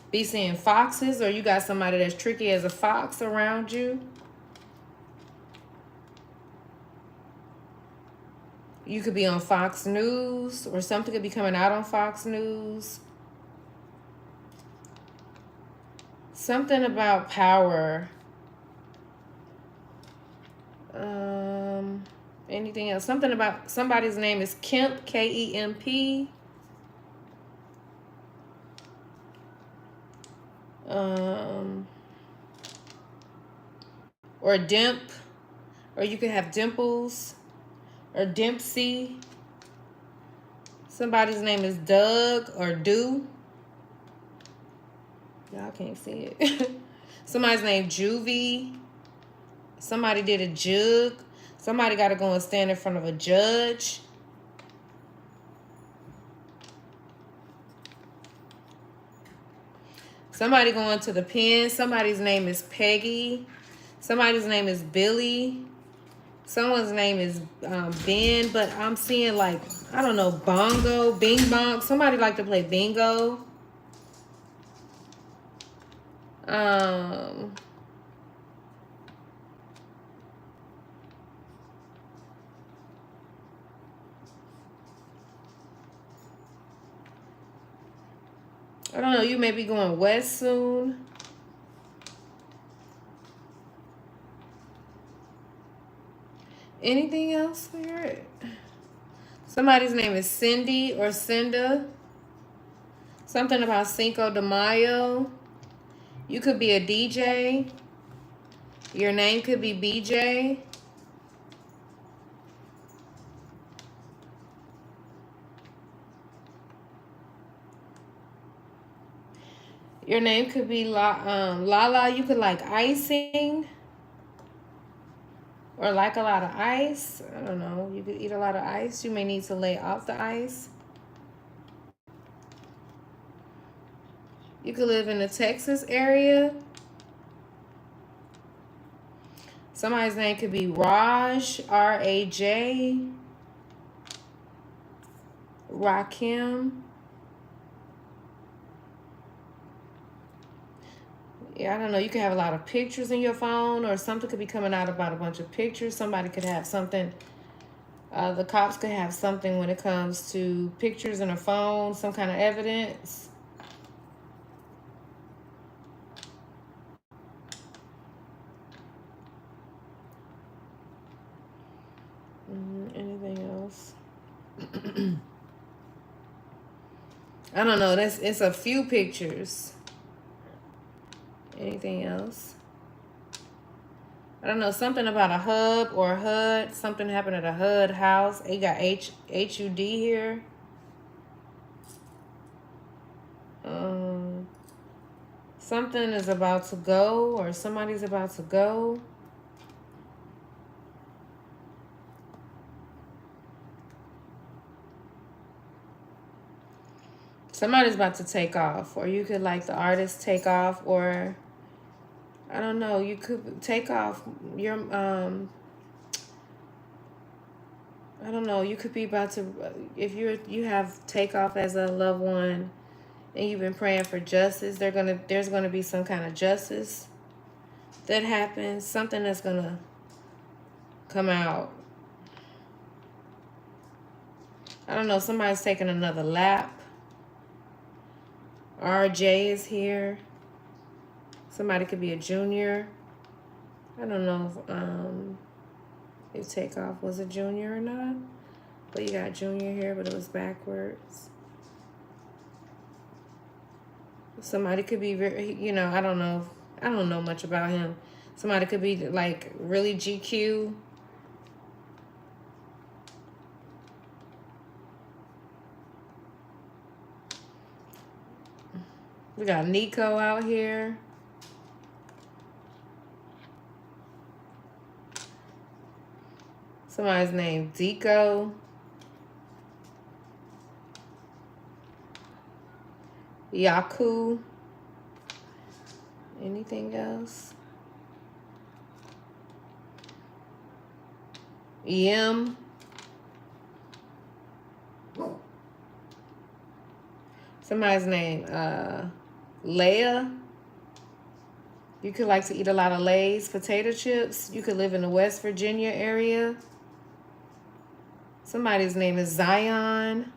be seeing foxes, or you got somebody that's tricky as a fox around you. You could be on Fox News, or something could be coming out on Fox News. Something about power. Anything else? Something about somebody's name is Kemp, K-E-M-P. Or Dimp, or you could have Dimples, or Dempsey. Somebody's name is Doug or Do. Y'all can't see it. Somebody's name Juvie. Somebody did a jug. Somebody got to go and stand in front of a judge. Somebody going to the pen. Somebody's name is Peggy. Somebody's name is Billy. Someone's name is Ben, but I'm seeing like, I don't know, bongo, bing bong. Somebody like to play bingo. I don't know, you may be going west soon. Anything else, Spirit? Somebody's name is Cindy or Cinda. Something about Cinco de Mayo. You could be a DJ. Your name could be BJ. Your name could be Lala. You could like icing. Or like a lot of ice. I don't know. You could eat a lot of ice. You may need to lay off the ice. You could live in the Texas area. Somebody's name could be Raj, R-A-J. Rakim. Yeah, I don't know. You could have a lot of pictures in your phone, or something could be coming out about a bunch of pictures. Somebody could have something. The cops could have something when it comes to pictures in a phone, some kind of evidence. Anything else? I don't know. It's a few pictures. Anything else? I don't know. Something about a hub or a HUD. Something happened at a HUD house. It got H-U-D here. Something is about to go, or somebody's about to go. Somebody's about to take off, or you could like the artist take off, or I don't know, you could take off your I don't know, you could be about to, if you have take off as a loved one and you've been praying for justice, there's gonna be some kind of justice that happens, something that's gonna come out. I don't know, somebody's taking another lap. RJ is here. Somebody could be a junior. I don't know if Takeoff was a junior or not. But you got junior here, but it was backwards. Somebody could be very, you know, I don't know much about him. Somebody could be like really GQ. We got Nico out here. Somebody's named Deco. Yaku. Anything else? Yim. Somebody's name Leia. You could like to eat a lot of Lay's potato chips. You could live in the West Virginia area. Somebody's name is Zion.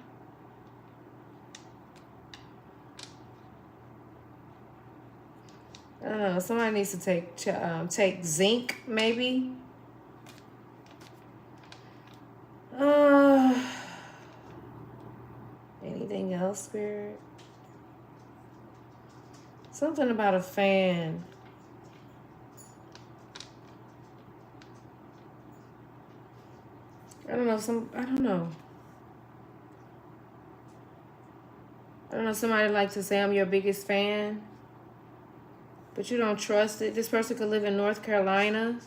I don't know. Somebody needs to take zinc, maybe. Anything else, Spirit? Something about a fan. I don't know. I don't know. Somebody like to say I'm your biggest fan, but you don't trust it. This person could live in North Carolina.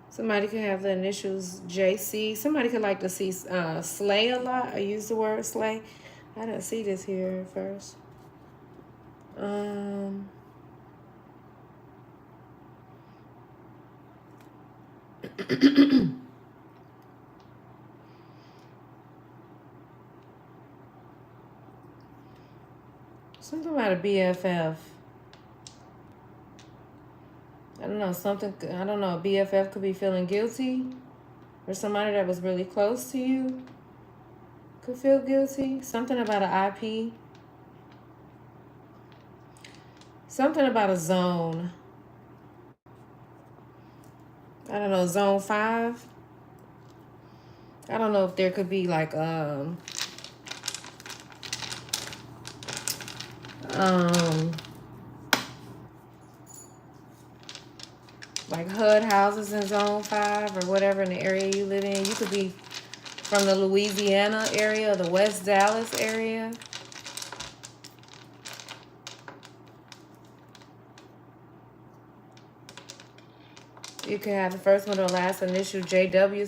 Somebody could have the initials JC. Somebody could like to see slay a lot. I use the word slay. I didn't see this here at first. Something about a BFF. I don't know, a BFF could be feeling guilty. Or somebody that was really close to you could feel guilty. Something about an IP. Something about a zone. I don't know, zone 5. I don't know if there could be like like HUD houses in zone 5 or whatever in the area you live in. You could be from the Louisiana area or the West Dallas area. You can have the first one or last initial JW.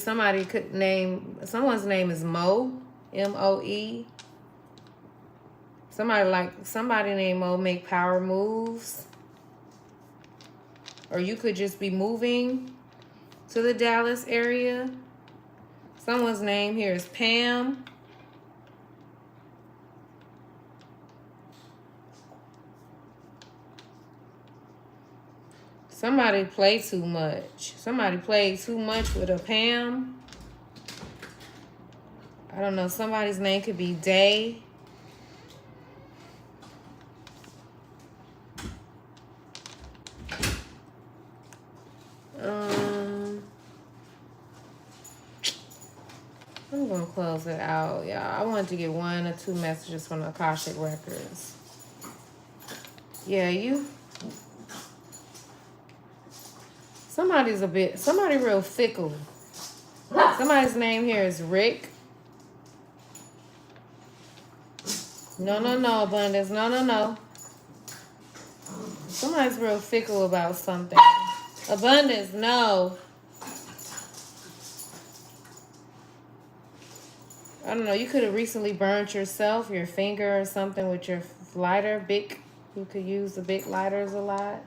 Someone's name is Mo, M-O-E. Somebody named Mo make power moves. Or you could just be moving to the Dallas area. Someone's name here is Pam. Somebody played too much. Somebody played too much with a Pam. I don't know. Somebody's name could be Day. I'm going to close it out, y'all. I wanted to get 1 or 2 messages from the Akashic Records. Yeah, somebody real fickle. Somebody's name here is Rick. No, abundance. No. Somebody's real fickle about something. Abundance, no. I don't know. You could have recently burnt yourself, your finger or something with your lighter. You could use the big lighters a lot.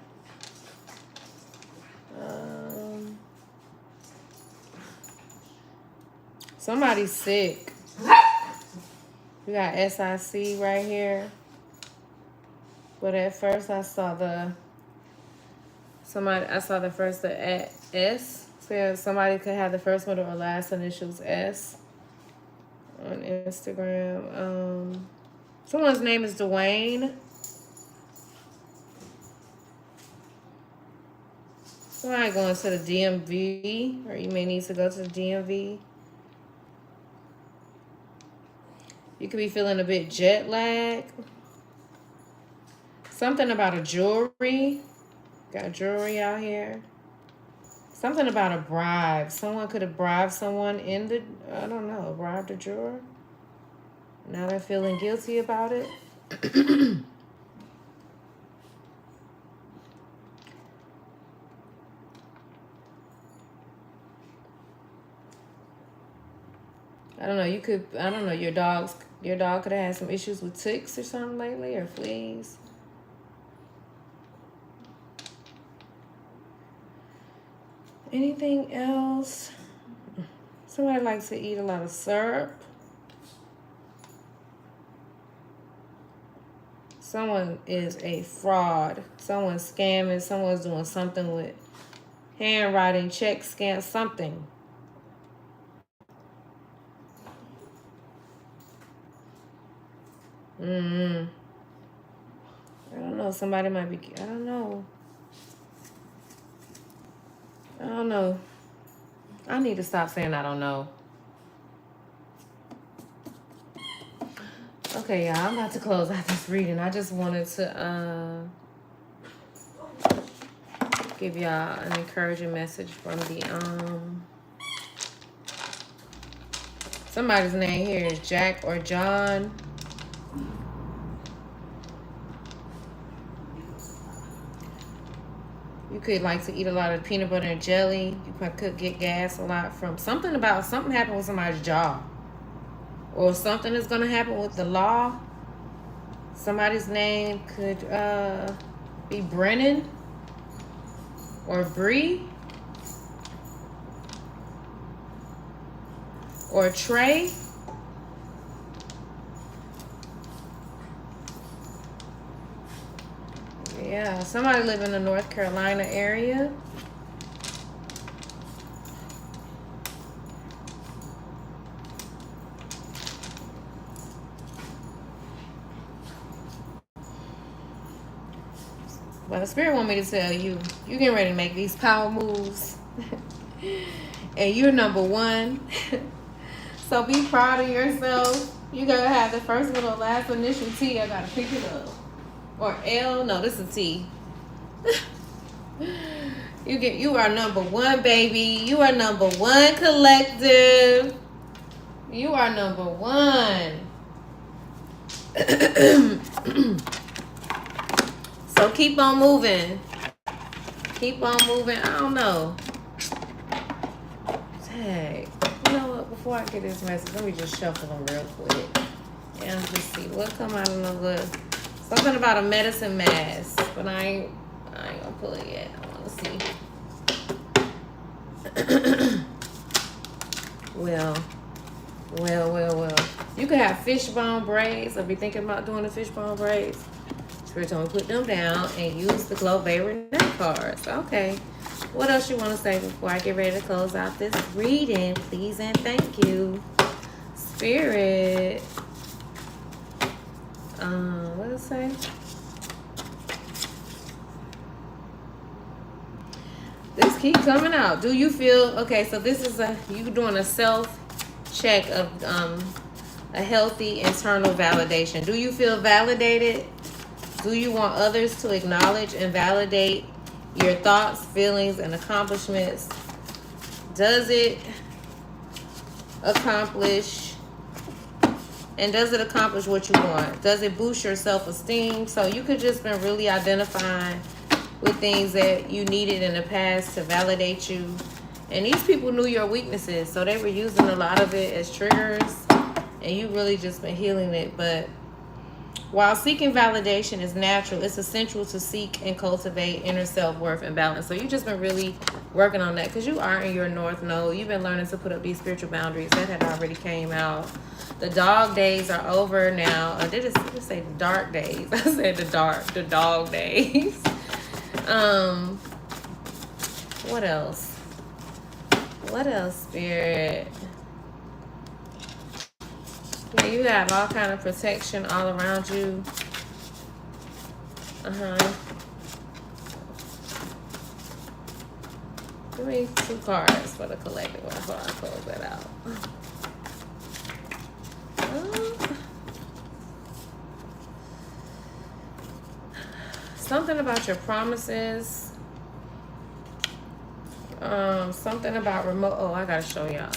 Somebody's sick. We got SIC right here. But at first I saw the S. So yeah, somebody could have the first one or last initials S on Instagram. Someone's name is Dwayne. Somebody going to the DMV, or you may need to go to the DMV. You could be feeling a bit jet lag. Something about a jewelry. Got jewelry out here. Something about a bribe. Someone could have bribed someone bribed a juror. Now they're feeling guilty about it. I don't know, your dog could have had some issues with ticks or something lately, or fleas. Anything else? Somebody likes to eat a lot of syrup. Someone is a fraud. Someone's scamming. Someone's doing something with handwriting, check, scan, something. I don't know. Somebody might be. I don't know. I don't know. I need to stop saying I don't know. Okay, y'all. I'm about to close out this reading. I just wanted to give y'all an encouraging message from the somebody's name here is Jack or John. You could like to eat a lot of peanut butter and jelly. You could get gas a lot from something happened with somebody's jaw. Or something is gonna happen with the law. Somebody's name could be Brennan or Bree or Trey. Yeah, somebody live in the North Carolina area. Well, the spirit want me to tell you, you're getting ready to make these power moves. And you're number one. So be proud of yourself. You gotta have the first little last initial T. I gotta pick it up. Or L. No, this is T. You are number one, baby. You are number one, collective. You are number one. So keep on moving. Keep on moving. I don't know. Dang. You know what? Before I get this message, let me just shuffle them real quick. And just see what come out of the list. Something about a medicine mask. But I ain't gonna pull it yet. I want to see. Well. You could have fishbone braids. Or be thinking about doing the fishbone braids. Spirit told me put them down and use the glow Baber neck cards. Okay. What else you want to say before I get ready to close out this reading? Please and thank you. Spirit. What does it say? This keep coming out. Do you feel okay? So this is you doing a self check of a healthy internal validation. Do you feel validated? Do you want others to acknowledge and validate your thoughts, feelings, and accomplishments? Does it accomplish, and does it accomplish what you want? Does it boost your self-esteem? So you could just been really identifying with things that you needed in the past to validate you. And these people knew your weaknesses, so they were using a lot of it as triggers, and you really just been healing it. But while seeking validation is natural, it's essential to seek and cultivate inner self-worth and balance. So you've just been really working on that because you are in your North Node. You've been learning to put up these spiritual boundaries. That had already came out. The dog days are over now. I did say the dark days. I said the dog days. What else? What else, Spirit? Yeah, you have all kind of protection all around you. Give me 2 cards for the collective before I close that out. Something about your promises. Something about remote. Oh, I gotta show y'all.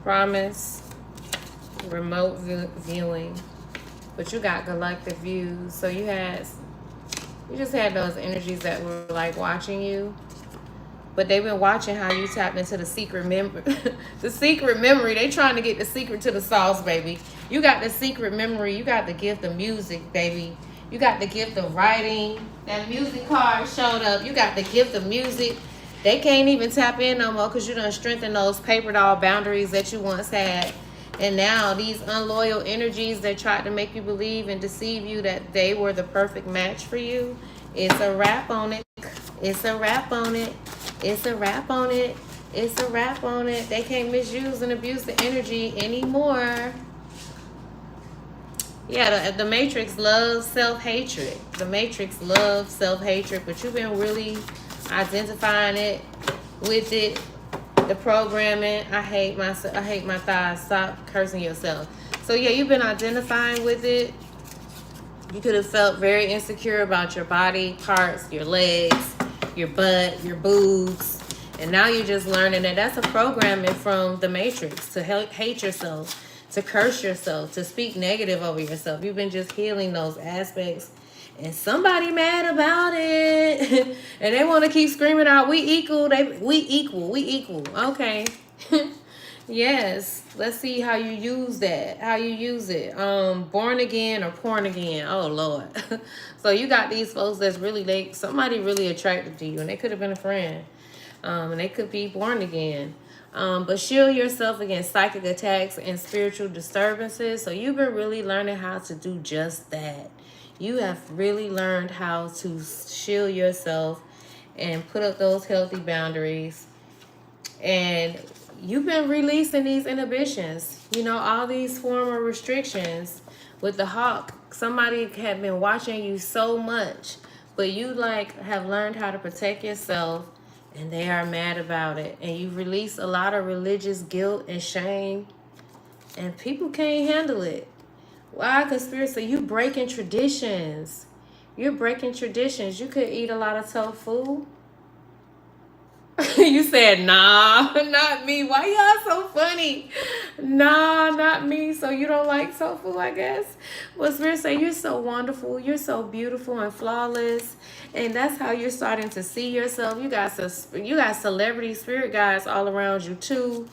Promise. Remote viewing. But you got collective views. So you just had those energies that were like watching you. But they've been watching how you tapped into the secret memory. The secret memory. They trying to get the secret to the sauce, baby. You got the secret memory. You got the gift of music, baby. You got the gift of writing. That music card showed up. You got the gift of music. They can't even tap in no more because you done strengthened those paper doll boundaries that you once had. And now these unloyal energies that tried to make you believe and deceive you that they were the perfect match for you. It's a wrap on it. It's a wrap on it. It's a wrap on it. It's a wrap on it. They can't misuse and abuse the energy anymore. Yeah, the Matrix loves self-hatred. The Matrix loves self-hatred, but you've been really identifying it with it. The programming. I hate my thighs. Stop cursing yourself. So yeah, you've been identifying with it. You could have felt very insecure about your body parts, your legs, your butt, your boobs. And now you're just learning that that's a programming from the Matrix to hate yourself, to curse yourself, to speak negative over yourself. You've been just healing those aspects. And somebody mad about it. And they want to keep screaming out, we equal, we equal, we equal. Okay. Yes. Let's see how you use that. How you use it. Born again or porn again. Oh Lord. So you got these folks that's really somebody really attracted to you, and they could have been a friend. And they could be born again. But shield yourself against psychic attacks and spiritual disturbances. So you've been really learning how to do just that. You have really learned how to shield yourself and put up those healthy boundaries. And you've been releasing these inhibitions, all these former restrictions with the hawk. Somebody had been watching you so much, but you have learned how to protect yourself, and they are mad about it. And you release a lot of religious guilt and shame, and people can't handle it. Why? Conspiracy. You breaking traditions. You're breaking traditions. You could eat a lot of tofu. You said, nah, not me. Why y'all so funny? Nah, not me. So you don't like tofu, I guess? Well, Spirit say you're so wonderful. You're so beautiful and flawless. And that's how you're starting to see yourself. You got celebrity spirit guides all around you, too.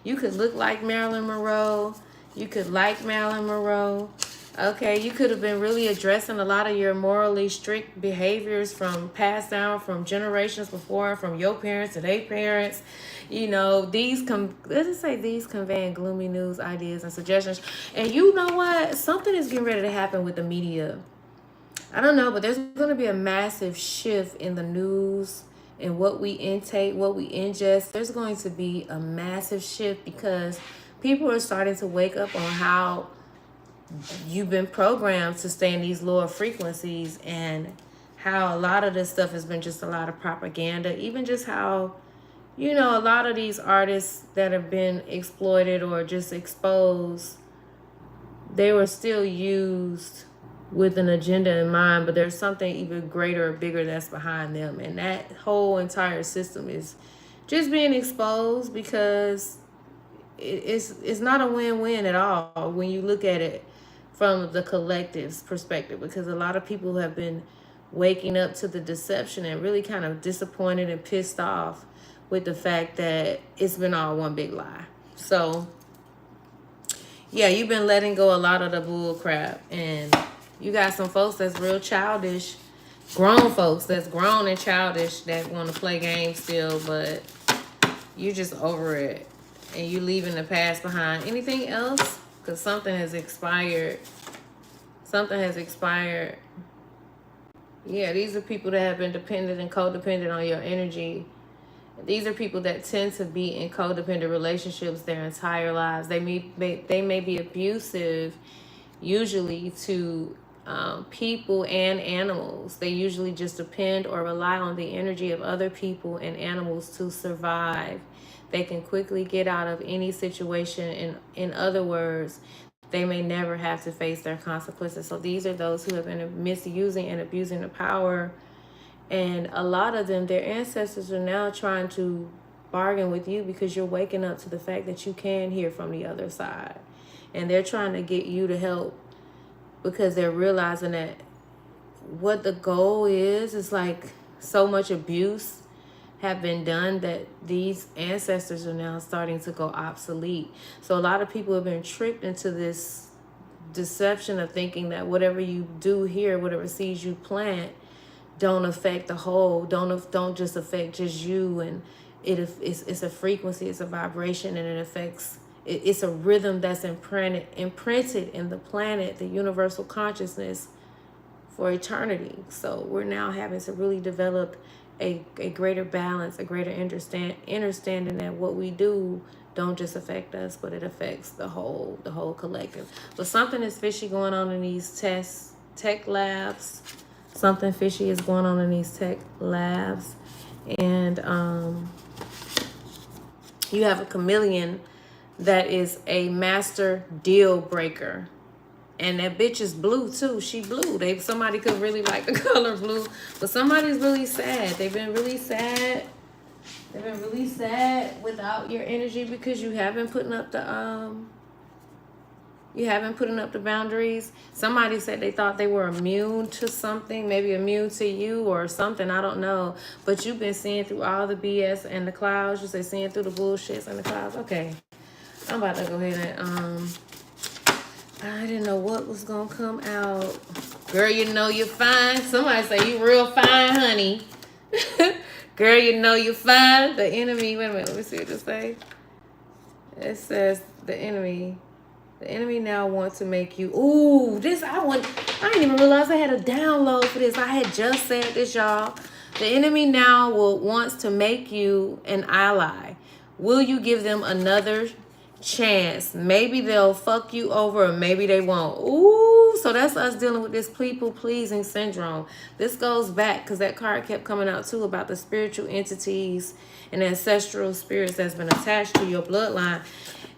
You could look like Marilyn Monroe. You could like Marilyn Monroe. Okay, you could have been really addressing a lot of your morally strict behaviors from passed down from generations before, from your parents to their parents. These conveying gloomy news, ideas, and suggestions. And you know what? Something is getting ready to happen with the media. I don't know, but there's going to be a massive shift in the news and what we intake, what we ingest. There's going to be a massive shift because people are starting to wake up on how you've been programmed to stay in these lower frequencies, and how a lot of this stuff has been just a lot of propaganda. Even just how, a lot of these artists that have been exploited or just exposed, they were still used with an agenda in mind, but there's something even greater or bigger that's behind them. And that whole entire system is just being exposed because it's not a win-win at all when you look at it from the collective's perspective, because a lot of people have been waking up to the deception and really kind of disappointed and pissed off with the fact that it's been all one big lie. So yeah, you've been letting go a lot of the bull crap, and you got some folks that's real childish, grown folks that's grown and childish that want to play games still, but you just over it and you leaving the past behind. Anything else? Because something has expired. Something has expired. Yeah, these are people that have been dependent and codependent on your energy. These are people that tend to be in codependent relationships their entire lives. They may be abusive, usually to people and animals. They usually just depend or rely on the energy of other people and animals to survive. They can quickly get out of any situation. In other words, they may never have to face their consequences. So these are those who have been misusing and abusing the power. And a lot of them, their ancestors are now trying to bargain with you because you're waking up to the fact that you can hear from the other side. And they're trying to get you to help because they're realizing that what the goal is like so much abuse have been done that these ancestors are now starting to go obsolete. So a lot of people have been tricked into this deception of thinking that whatever you do here, whatever seeds you plant, don't affect the whole, don't just affect just you. And it's a frequency, it's a vibration, and it affects, it's a rhythm that's imprinted in the planet, the universal consciousness for eternity. So we're now having to really develop a greater balance, a greater understanding that what we do don't just affect us, but it affects the whole collective. But something is fishy going on in these tech labs. Something fishy is going on in these tech labs. And you have a chameleon that is a master deal breaker. And that bitch is blue too. She blue. Somebody could really like the color blue. But somebody's really sad. They've been really sad. They've been really sad without your energy because you haven't putting up the boundaries. Somebody said they thought they were immune to something, maybe immune to you or something, I don't know. But you've been seeing through all the BS and the clouds. You say seeing through the bullshits and the clouds. Okay. I'm about to go ahead and I didn't know what was gonna come out. Girl, you know you're fine. Somebody say you real fine, honey. Girl, you know you're fine. The enemy, wait a minute, let me see what it say. It says the enemy now wants to make you, ooh, this, I didn't even realize I had a download for this. I had just said this, y'all. The enemy now wants to make you an ally. Will you give them another chance? Maybe they'll fuck you over or maybe they won't. Ooh, so that's us dealing with this people pleasing syndrome. This goes back because that card kept coming out too about the spiritual entities and ancestral spirits that's been attached to your bloodline.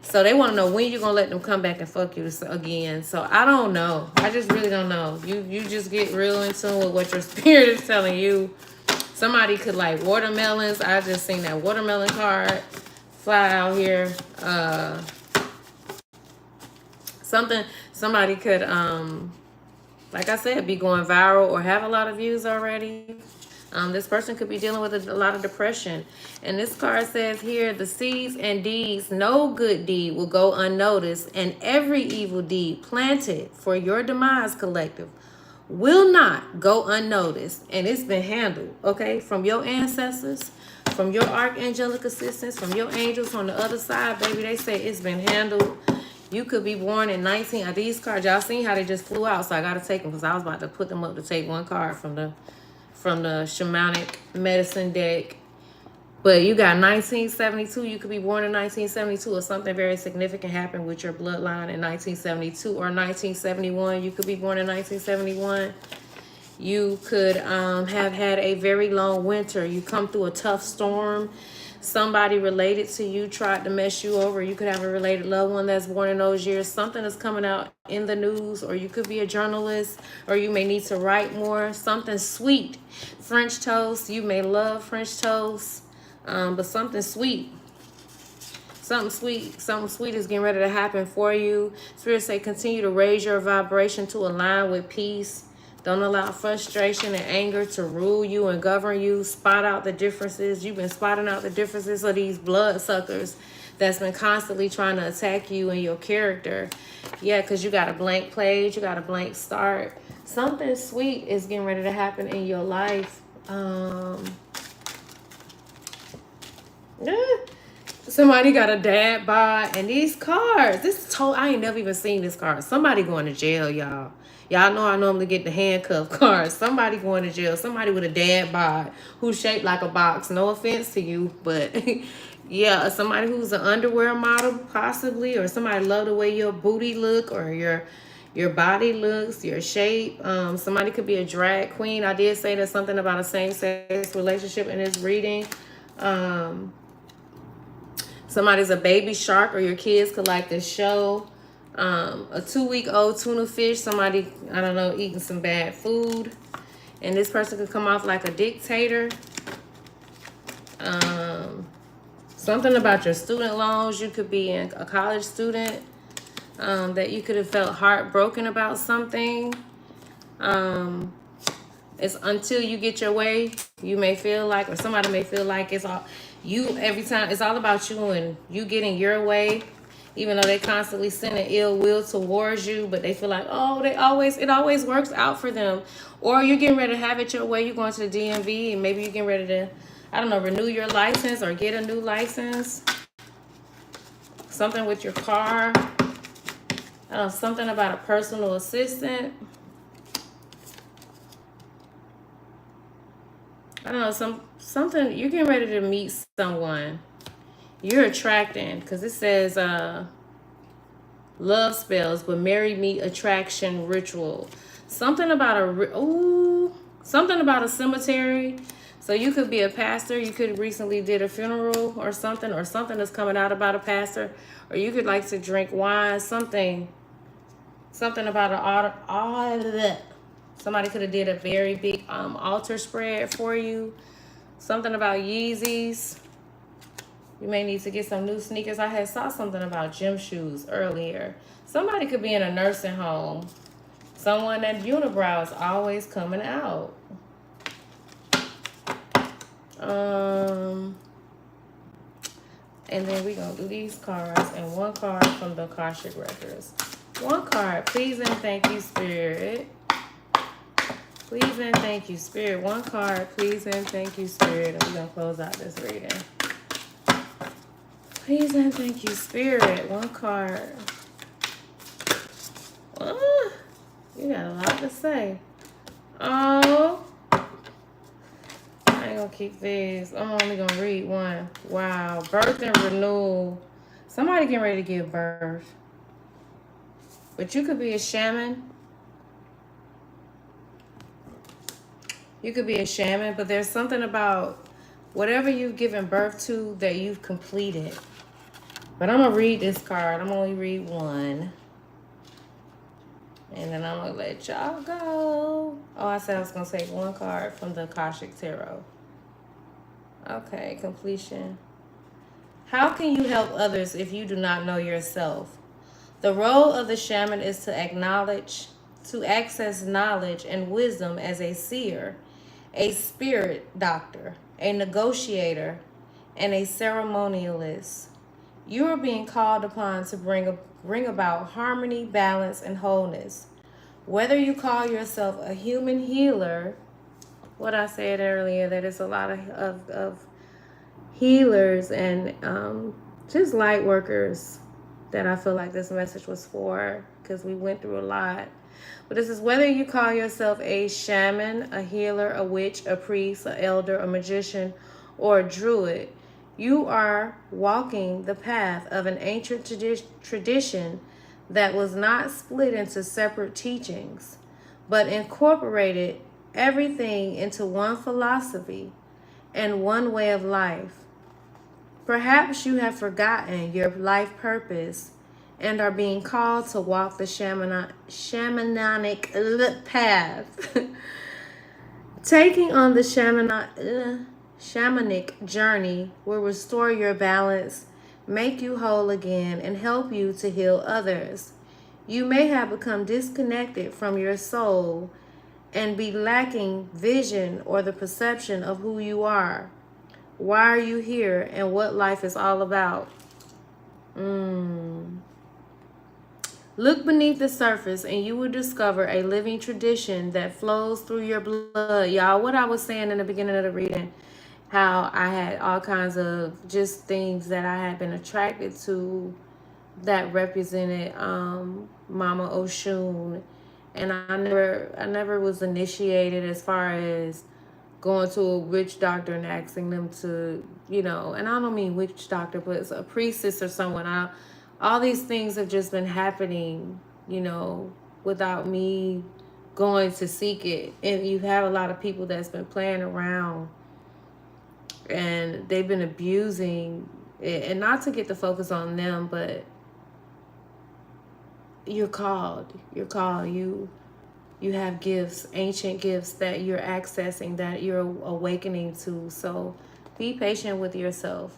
So they want to know when you're gonna let them come back and fuck you again. So I don't know. I just really don't know. You just get real in tune with what your spirit is telling you. Somebody could like watermelons. I just seen that watermelon card fly out here. Somebody could like I said, be going viral or have a lot of views already. This person could be dealing with a lot of depression. And this card says here, the seeds and deeds, no good deed will go unnoticed, and every evil deed planted for your demise, collective, will not go unnoticed. And it's been handled, okay? From your ancestors, from your archangelic assistants, from your angels on the other side, baby, they say it's been handled. You could be born in 19, these cards, y'all seen how they just flew out, so I got to take them because I was about to put them up to take one card from the shamanic medicine deck. But you got 1972. You could be born in 1972 or something very significant happened with your bloodline in 1972 or 1971. You could be born in 1971. You could have had a very long winter. You come through a tough storm. Somebody related to you tried to mess you over. You could have a related loved one that's born in those years. Something is coming out in the news, or you could be a journalist, or you may need to write more. Something sweet. French toast. You may love French toast, but something sweet. Something sweet is getting ready to happen for you. Spirit say continue to raise your vibration to align with peace. Don't allow frustration and anger to rule you and govern you. Spot out the differences. You've been spotting out the differences of these bloodsuckers that's been constantly trying to attack you and your character. Yeah, because you got a blank page. You got a blank start. Something sweet is getting ready to happen in your life. Somebody got a dad bod. And these cards, I ain't never even seen this card. Somebody going to jail, y'all. Y'all know I normally get the handcuff cards. Somebody going to jail. Somebody with a dad bod who's shaped like a box. No offense to you, but yeah, somebody who's an underwear model possibly, or somebody love the way your booty look or your body looks, your shape. Somebody could be a drag queen. I did say there's something about a same-sex relationship in this reading. Somebody's a baby shark, or your kids could like this show. A 2-week-old tuna fish, somebody, I don't know, eating some bad food. And this person could come off like a dictator. Something about your student loans. You could be a college student that you could have felt heartbroken about something. It's until you get your way, you may feel like, or somebody may feel like it's all you every time. It's all about you and you getting your way. Even though they constantly sending ill will towards you, but they feel like, oh, it always works out for them. Or you're getting ready to have it your way. You're going to the DMV and maybe you're getting ready to, I don't know, renew your license or get a new license. Something with your car. I don't know, something about a personal assistant. I don't know, something, you're getting ready to meet someone. You're attracting, because it says love spells, but marry me attraction ritual. Something about something about a cemetery. So you could be a pastor. You could recently did a funeral or something that's coming out about a pastor, or you could like to drink wine. Something about somebody could have did a very big altar spread for you. Something about Yeezys. You may need to get some new sneakers. I had saw something about gym shoes earlier. Somebody could be in a nursing home. Someone that unibrow is always coming out. And then we're going to do these cards. And one card from the Akashic Records. One card. Please and thank you, Spirit. Please and thank you, Spirit. One card. Please and thank you, Spirit. And we're going to close out this reading. Please and thank you, Spirit. One card. You got a lot to say. Oh. I ain't gonna keep these. I'm only gonna read one. Wow. Birth and renewal. Somebody getting ready to give birth. But you could be a shaman. You could be a shaman, but there's something about whatever you've given birth to that you've completed. But I'm going to read this card. I'm going to only read one. And then I'm going to let y'all go. Oh, I said I was going to take one card from the Akashic Tarot. Okay, completion. How can you help others if you do not know yourself? The role of the shaman is to access knowledge and wisdom as a seer, a spirit doctor, a negotiator, and a ceremonialist. You are being called upon to bring about harmony, balance, and wholeness. Whether you call yourself a human healer, what I said earlier, that it's a lot of healers and just light workers that I feel like this message was for, because we went through a lot. But this is whether you call yourself a shaman, a healer, a witch, a priest, an elder, a magician, or a druid. You are walking the path of an ancient tradition that was not split into separate teachings, but incorporated everything into one philosophy and one way of life. Perhaps you have forgotten your life purpose and are being called to walk the shamanic path. Taking on the shamanic journey will restore your balance, make you whole again, and help you to heal others. You may have become disconnected from your soul and be lacking vision or the perception of who you are. Why are you here and what life is all about? Look beneath the surface and you will discover a living tradition that flows through your blood. Y'all, what I was saying in the beginning of the reading, how I had all kinds of just things that I had been attracted to that represented Mama Oshun. And I never was initiated as far as going to a witch doctor and asking them to, and I don't mean witch doctor, but it's a priestess or someone. All these things have just been happening, without me going to seek it. And you have a lot of people that's been playing around and they've been abusing it. And not to get the focus on them, but you're called. You have gifts, ancient gifts that you're accessing, that you're awakening to. So be patient with yourself.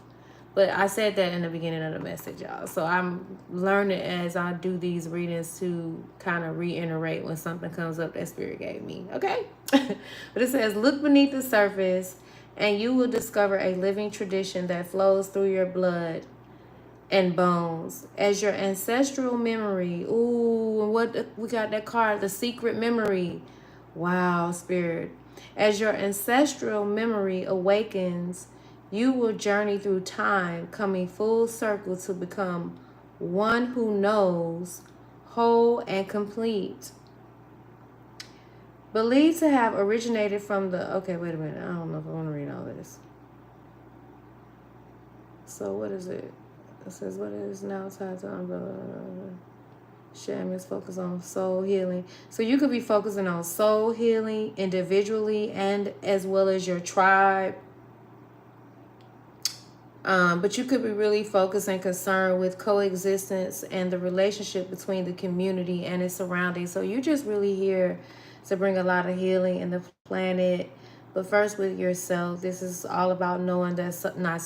But I said that in the beginning of the message, y'all. So I'm learning as I do these readings to kind of reiterate when something comes up that Spirit gave me. Okay? But it says, look beneath the surface and you will discover a living tradition that flows through your blood and bones. As your ancestral memory. Ooh, what we got that card, the secret memory. Wow, Spirit. As your ancestral memory awakens, you will journey through time, coming full circle to become one who knows, whole and complete. Believed to have originated from the... Okay, wait a minute. I don't know if I want to read all this. So what is it? It says, what is now tied to umbrella? Shaman's focus on soul healing. So you could be focusing on soul healing individually and as well as your tribe. But you could be really focused and concerned with coexistence and the relationship between the community and its surroundings. So you're just really here to bring a lot of healing in the planet. But first with yourself, this is all about knowing that not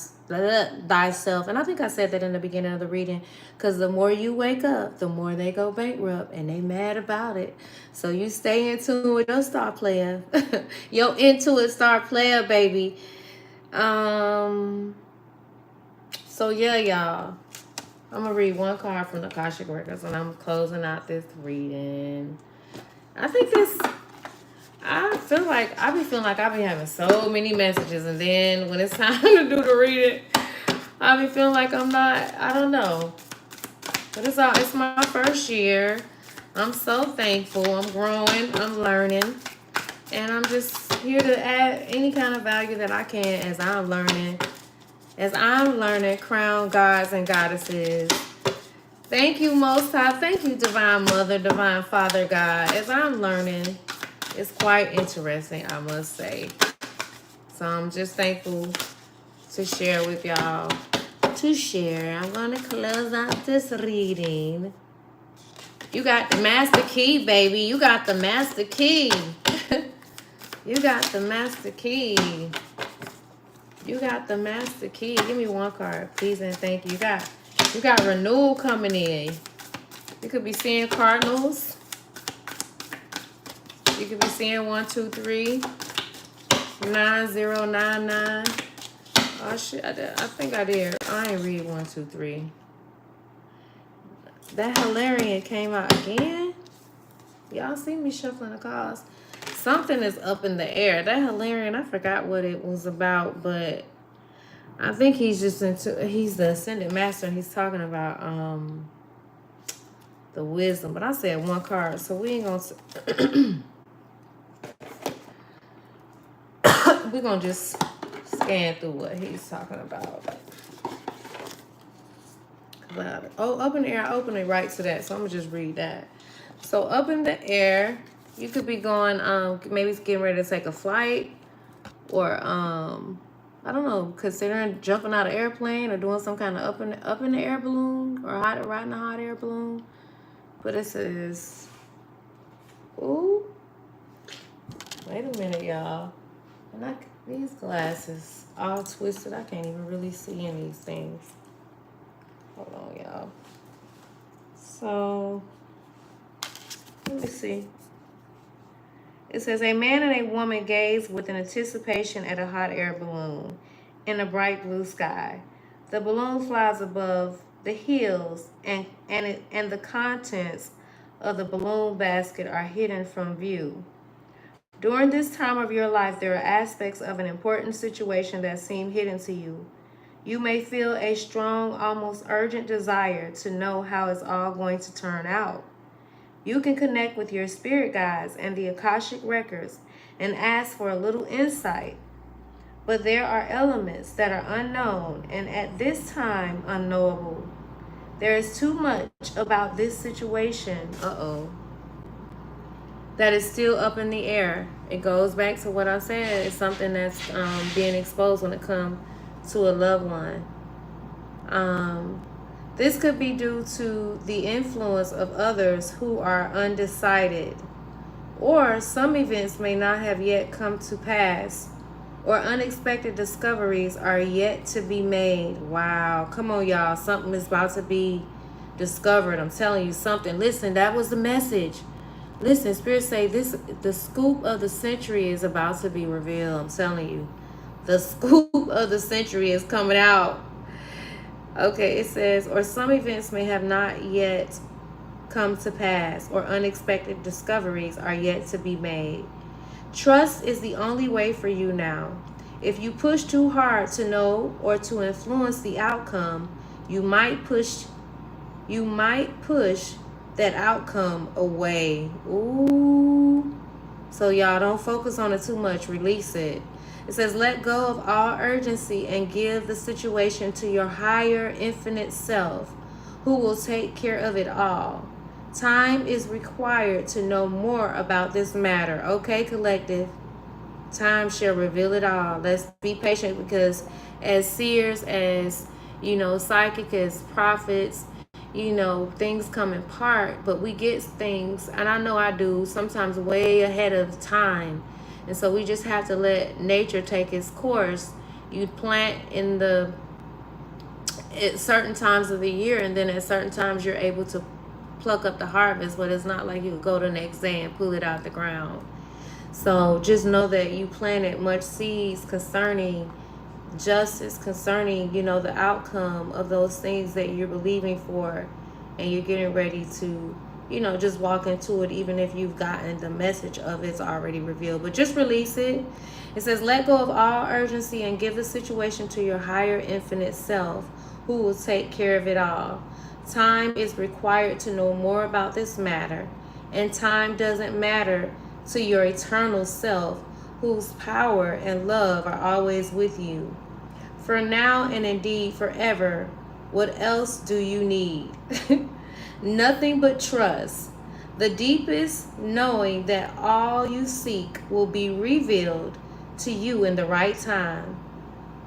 thyself. And I think I said that in the beginning of the reading, because the more you wake up, the more they go bankrupt and they mad about it. So you stay in tune with your star player. Your intuit star player, baby. So yeah, y'all, I'm gonna read one card from the Akashic Records and I'm closing out this reading. I feel like I be having so many messages, and then when it's time to do the reading, I be feeling like I don't know. But it's my first year. I'm so thankful. I'm growing, I'm learning, and I'm just here to add any kind of value that I can as I'm learning. Crown gods and goddesses. Thank you, Most High. Thank you, Divine Mother, Divine Father, God. As I'm learning, it's quite interesting, I must say. So I'm just thankful to share with y'all. I'm going to close out this reading. You got the Master Key, baby. You got the Master Key. You got the Master Key. You got the Master Key. Give me one card, please and thank you. You got renewal coming in. You could be seeing cardinals. You could be seeing 1, 2, 3, 9099. Oh shit, I think I did. I ain't read 1, 2, 3. That Hilarion came out again. Y'all see me shuffling the cards. Something is up in the air. That Hilarion, I forgot what it was about, but I think he's the Ascended Master, and he's talking about the wisdom. But I said one card, so we ain't gonna we're gonna just scan through what he's talking about. Up in the air, I opened it right to that, so I'm gonna just read that. So up in the air, you could be going, maybe getting ready to take a flight, or I don't know, considering jumping out of an airplane or doing some kind of up in the air balloon, or riding a hot air balloon. But it says, ooh, wait a minute, y'all. And these glasses all twisted. I can't even really see in these things. Hold on, y'all. So let me see. It says, a man and a woman gaze with an anticipation at a hot air balloon in a bright blue sky. The balloon flies above the hills, and the contents of the balloon basket are hidden from view. During this time of your life, there are aspects of an important situation that seem hidden to you. You may feel a strong, almost urgent desire to know how it's all going to turn out. You can connect with your spirit guides and the Akashic Records and ask for a little insight. But there are elements that are unknown and at this time unknowable. There is too much about this situation, that is still up in the air. It goes back to what I said. It's something that's being exposed when it comes to a loved one. This could be due to the influence of others who are undecided, or some events may not have yet come to pass, or unexpected discoveries are yet to be made. Wow, come on, y'all. Something is about to be discovered. I'm telling you something. Listen, that was the message. Listen, Spirit say the scoop of the century is about to be revealed. I'm telling you. The scoop of the century is coming out. Okay, it says, or some events may have not yet come to pass, or unexpected discoveries are yet to be made. Trust is the only way for you now. If you push too hard to know or to influence the outcome, you might push that outcome away. Ooh. So y'all don't focus on it too much. Release it. It says, let go of all urgency and give the situation to your higher infinite self, who will take care of it all. Time is required to know more about this matter. Okay, collective. Time shall reveal it all. Let's be patient, because as seers, as psychic, as prophets, things come in part, but we get things, and I know I do, sometimes way ahead of time. And so we just have to let nature take its course. You plant at certain times of the year, and then at certain times you're able to pluck up the harvest, but it's not like you go the next day and pull it out the ground. So just know that you planted much seeds concerning justice, concerning, the outcome of those things that you're believing for, and you're getting ready to, just walk into it, even if you've gotten the message of it's already revealed. But just release it. It says, let go of all urgency and give the situation to your higher infinite self, who will take care of it all. Time is required to know more about this matter, and time doesn't matter to your eternal self, whose power and love are always with you. For now and indeed forever, what else do you need? Nothing but trust. The deepest knowing that all you seek will be revealed to you in the right time.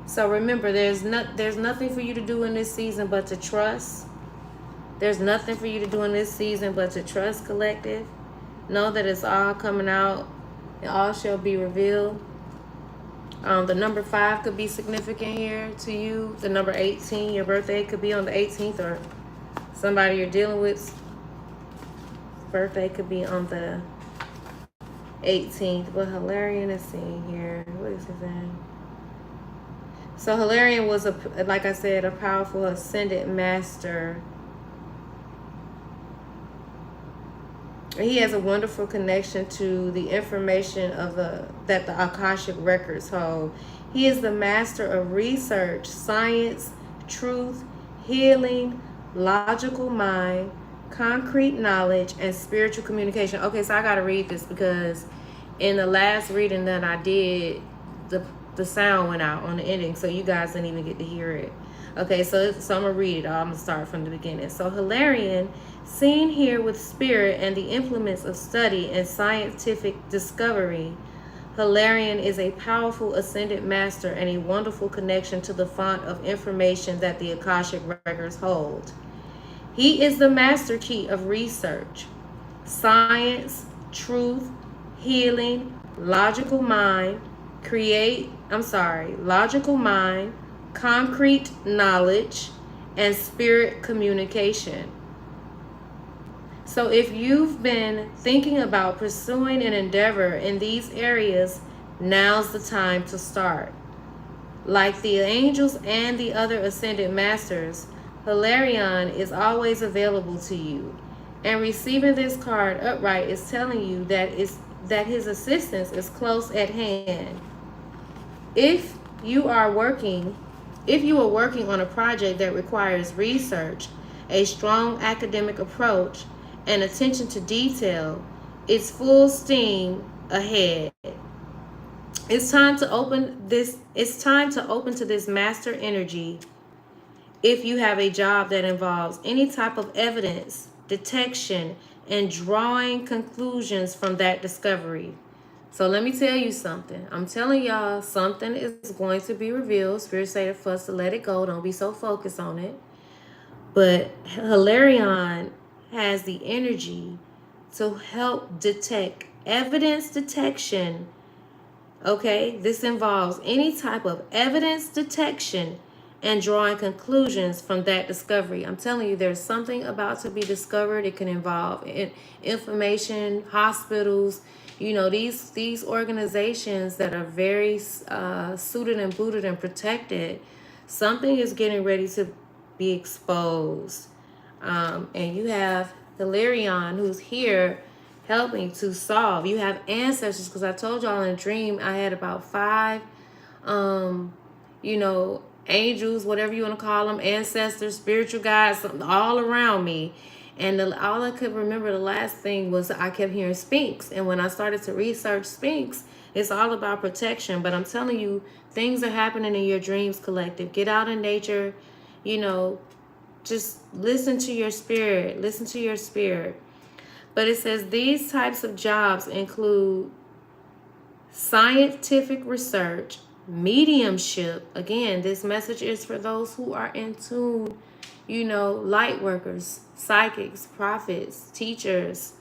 So remember, there's nothing for you to do in this season but to trust. There's nothing for you to do in this season but to trust, collective. Know that it's all coming out. It all shall be revealed. The number 5 could be significant here to you. The number 18, your birthday could be on the 18th, or somebody you're dealing with birthday could be on the 18th. But Hilarion is seen here. What is his name? So Hilarion was, like I said, a powerful ascended master. He has a wonderful connection to the information that the Akashic records hold. He is the master of research, science, truth, healing, logical mind, concrete knowledge, and spiritual communication. Okay, so I got to read this, because in the last reading that I did, the sound went out on the ending, so you guys didn't even get to hear it. Okay, so I'm going to read it. I'm going to start from the beginning. So Hilarion, seen here with spirit and the implements of study and scientific discovery, Hilarion is a powerful ascended master and a wonderful connection to the font of information that the Akashic records hold. He is the master key of research, science, truth, healing, logical mind, logical mind, concrete knowledge, and spirit communication. So if you've been thinking about pursuing an endeavor in these areas, now's the time to start. Like the angels and the other ascended masters, Hilarion is always available to you. And receiving this card upright is telling you that his assistance is close at hand. If you are working on a project that requires research, a strong academic approach, and attention to detail, it's full steam ahead. It's time to open to this master energy if you have a job that involves any type of evidence, detection, and drawing conclusions from that discovery. So let me tell you something. I'm telling y'all, something is going to be revealed. Spirit say for us to let it go. Don't be so focused on it. But Hilarion has the energy to help detect evidence detection. Okay, this involves any type of evidence detection and drawing conclusions from that discovery. I'm telling you, there's something about to be discovered. It can involve information, hospitals, these organizations that are very suited and booted and protected. Something is getting ready to be exposed. And you have Hilarion, who's here helping to solve. You have ancestors, because I told y'all in a dream I had about 5 angels, whatever you want to call them, ancestors, spiritual guides, something all around me. And all I could remember, the last thing was I kept hearing Sphinx. And when I started to research Sphinx, it's all about protection. But I'm telling you, things are happening in your dreams, collective. Get out in nature, you know, just listen to your spirit. Listen to your spirit. But it says these types of jobs include scientific research, mediumship. Again, this message is for those who are in tune, you know, light workers, psychics, prophets, teachers,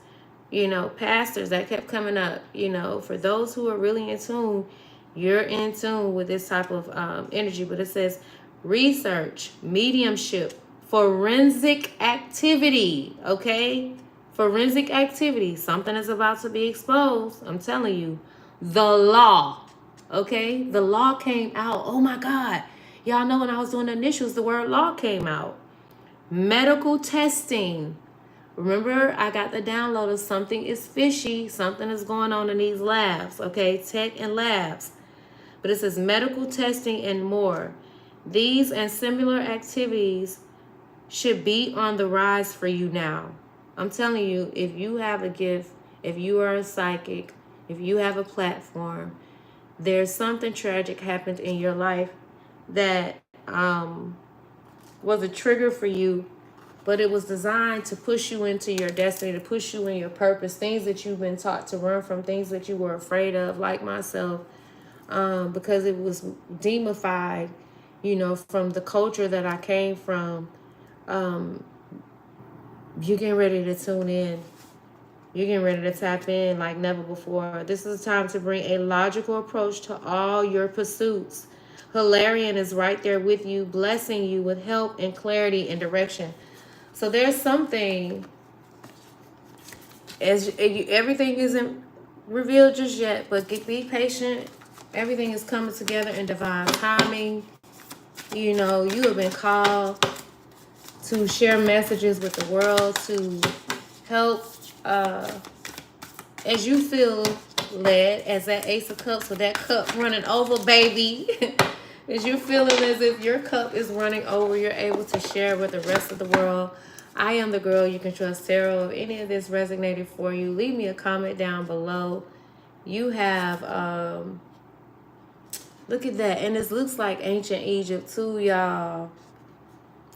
you know, pastors. That kept coming up, you know, for those who are really in tune. You're in tune with this type of energy. But it says research, mediumship, forensic activity. Okay, forensic activity. Something is about to be exposed. I'm telling you. The law. Okay, the law came out. Oh my God, y'all know when I was doing the initials, the word law came out. Medical testing. Remember, I got the download of something is fishy. Something is going on in these labs. Okay, tech and labs. But it says medical testing and more. These and similar activities should be on the rise for you now. I'm telling you, if you have a gift, if you are a psychic, if you have a platform, there's something tragic happened in your life that was a trigger for you, but it was designed to push you into your destiny, to push you in your purpose, things that you've been taught to run from, things that you were afraid of, like myself, because it was demonified, you know, from the culture that I came from. You're getting ready to tune in. You're getting ready to tap in like never before. This is a time to bring a logical approach to all your pursuits. Hilarion is right there with you, blessing you with help and clarity and direction. So there's something, everything isn't revealed just yet, but be patient. Everything is coming together in divine timing. You know, you have been called to share messages with the world, to help as you feel led, as that Ace of Cups with that cup running over, baby. As you're feeling as if your cup is running over, you're able to share with the rest of the world. I am the girl you can trust. Tarot. If any of this resonated for you, leave me a comment down below. You have, look at that. And this looks like ancient Egypt too, y'all.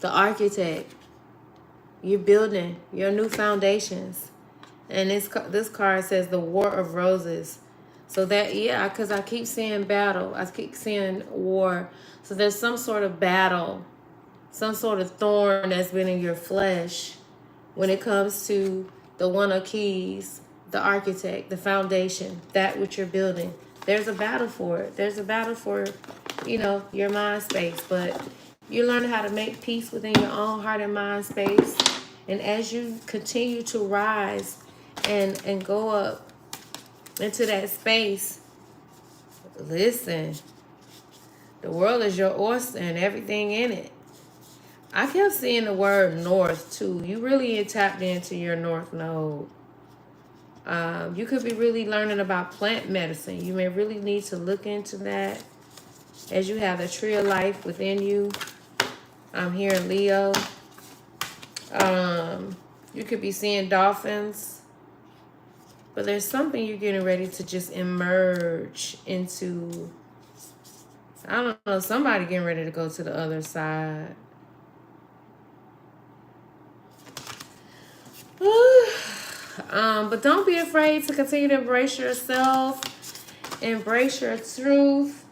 The architect. You're building your new foundations. And this card says the War of Roses. So that, yeah, because I keep seeing battle. I keep seeing war. So there's some sort of battle, some sort of thorn that's been in your flesh when it comes to the One of Keys, the architect, the foundation, that which you're building. There's a battle for it. There's a battle for, you know, your mind space. But you learn how to make peace within your own heart and mind space. And as you continue to rise and go up into that space, listen, the world is your oyster and everything in it. I kept seeing the word north too. You really tapped into your north node. You could be really learning about plant medicine. You may really need to look into that as you have the tree of life within you. I'm here in Leo. You could be seeing dolphins. But there's something you're getting ready to just emerge into. I don't know, somebody getting ready to go to the other side. But don't be afraid to continue to embrace yourself. Embrace your truth.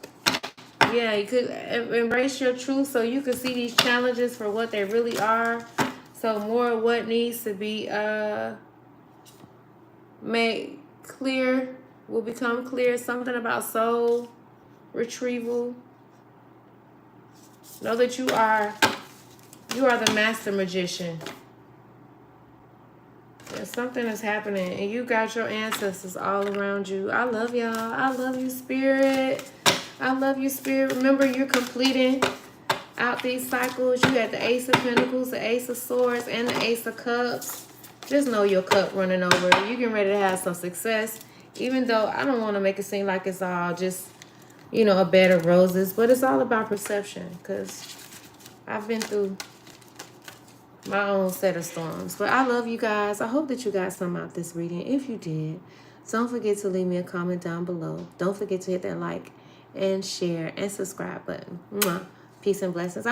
Yeah, you could embrace your truth so you can see these challenges for what they really are. So more of what needs to be made clear will become clear. Something about soul retrieval. Know that you are the master magician. Yeah, something is happening and you got your ancestors all around you. I love y'all. I love you, spirit. I love you, spirit. Remember, you're completing out these cycles. You had the Ace of Pentacles, the Ace of Swords, and the Ace of Cups. Just know your cup running over. You're getting ready to have some success. Even though I don't want to make it seem like it's all just, you know, a bed of roses. But it's all about perception. Because I've been through my own set of storms. But I love you guys. I hope that you got something out this reading. If you did, don't forget to leave me a comment down below. Don't forget to hit that like and share and subscribe button. Mwah. Peace and blessings.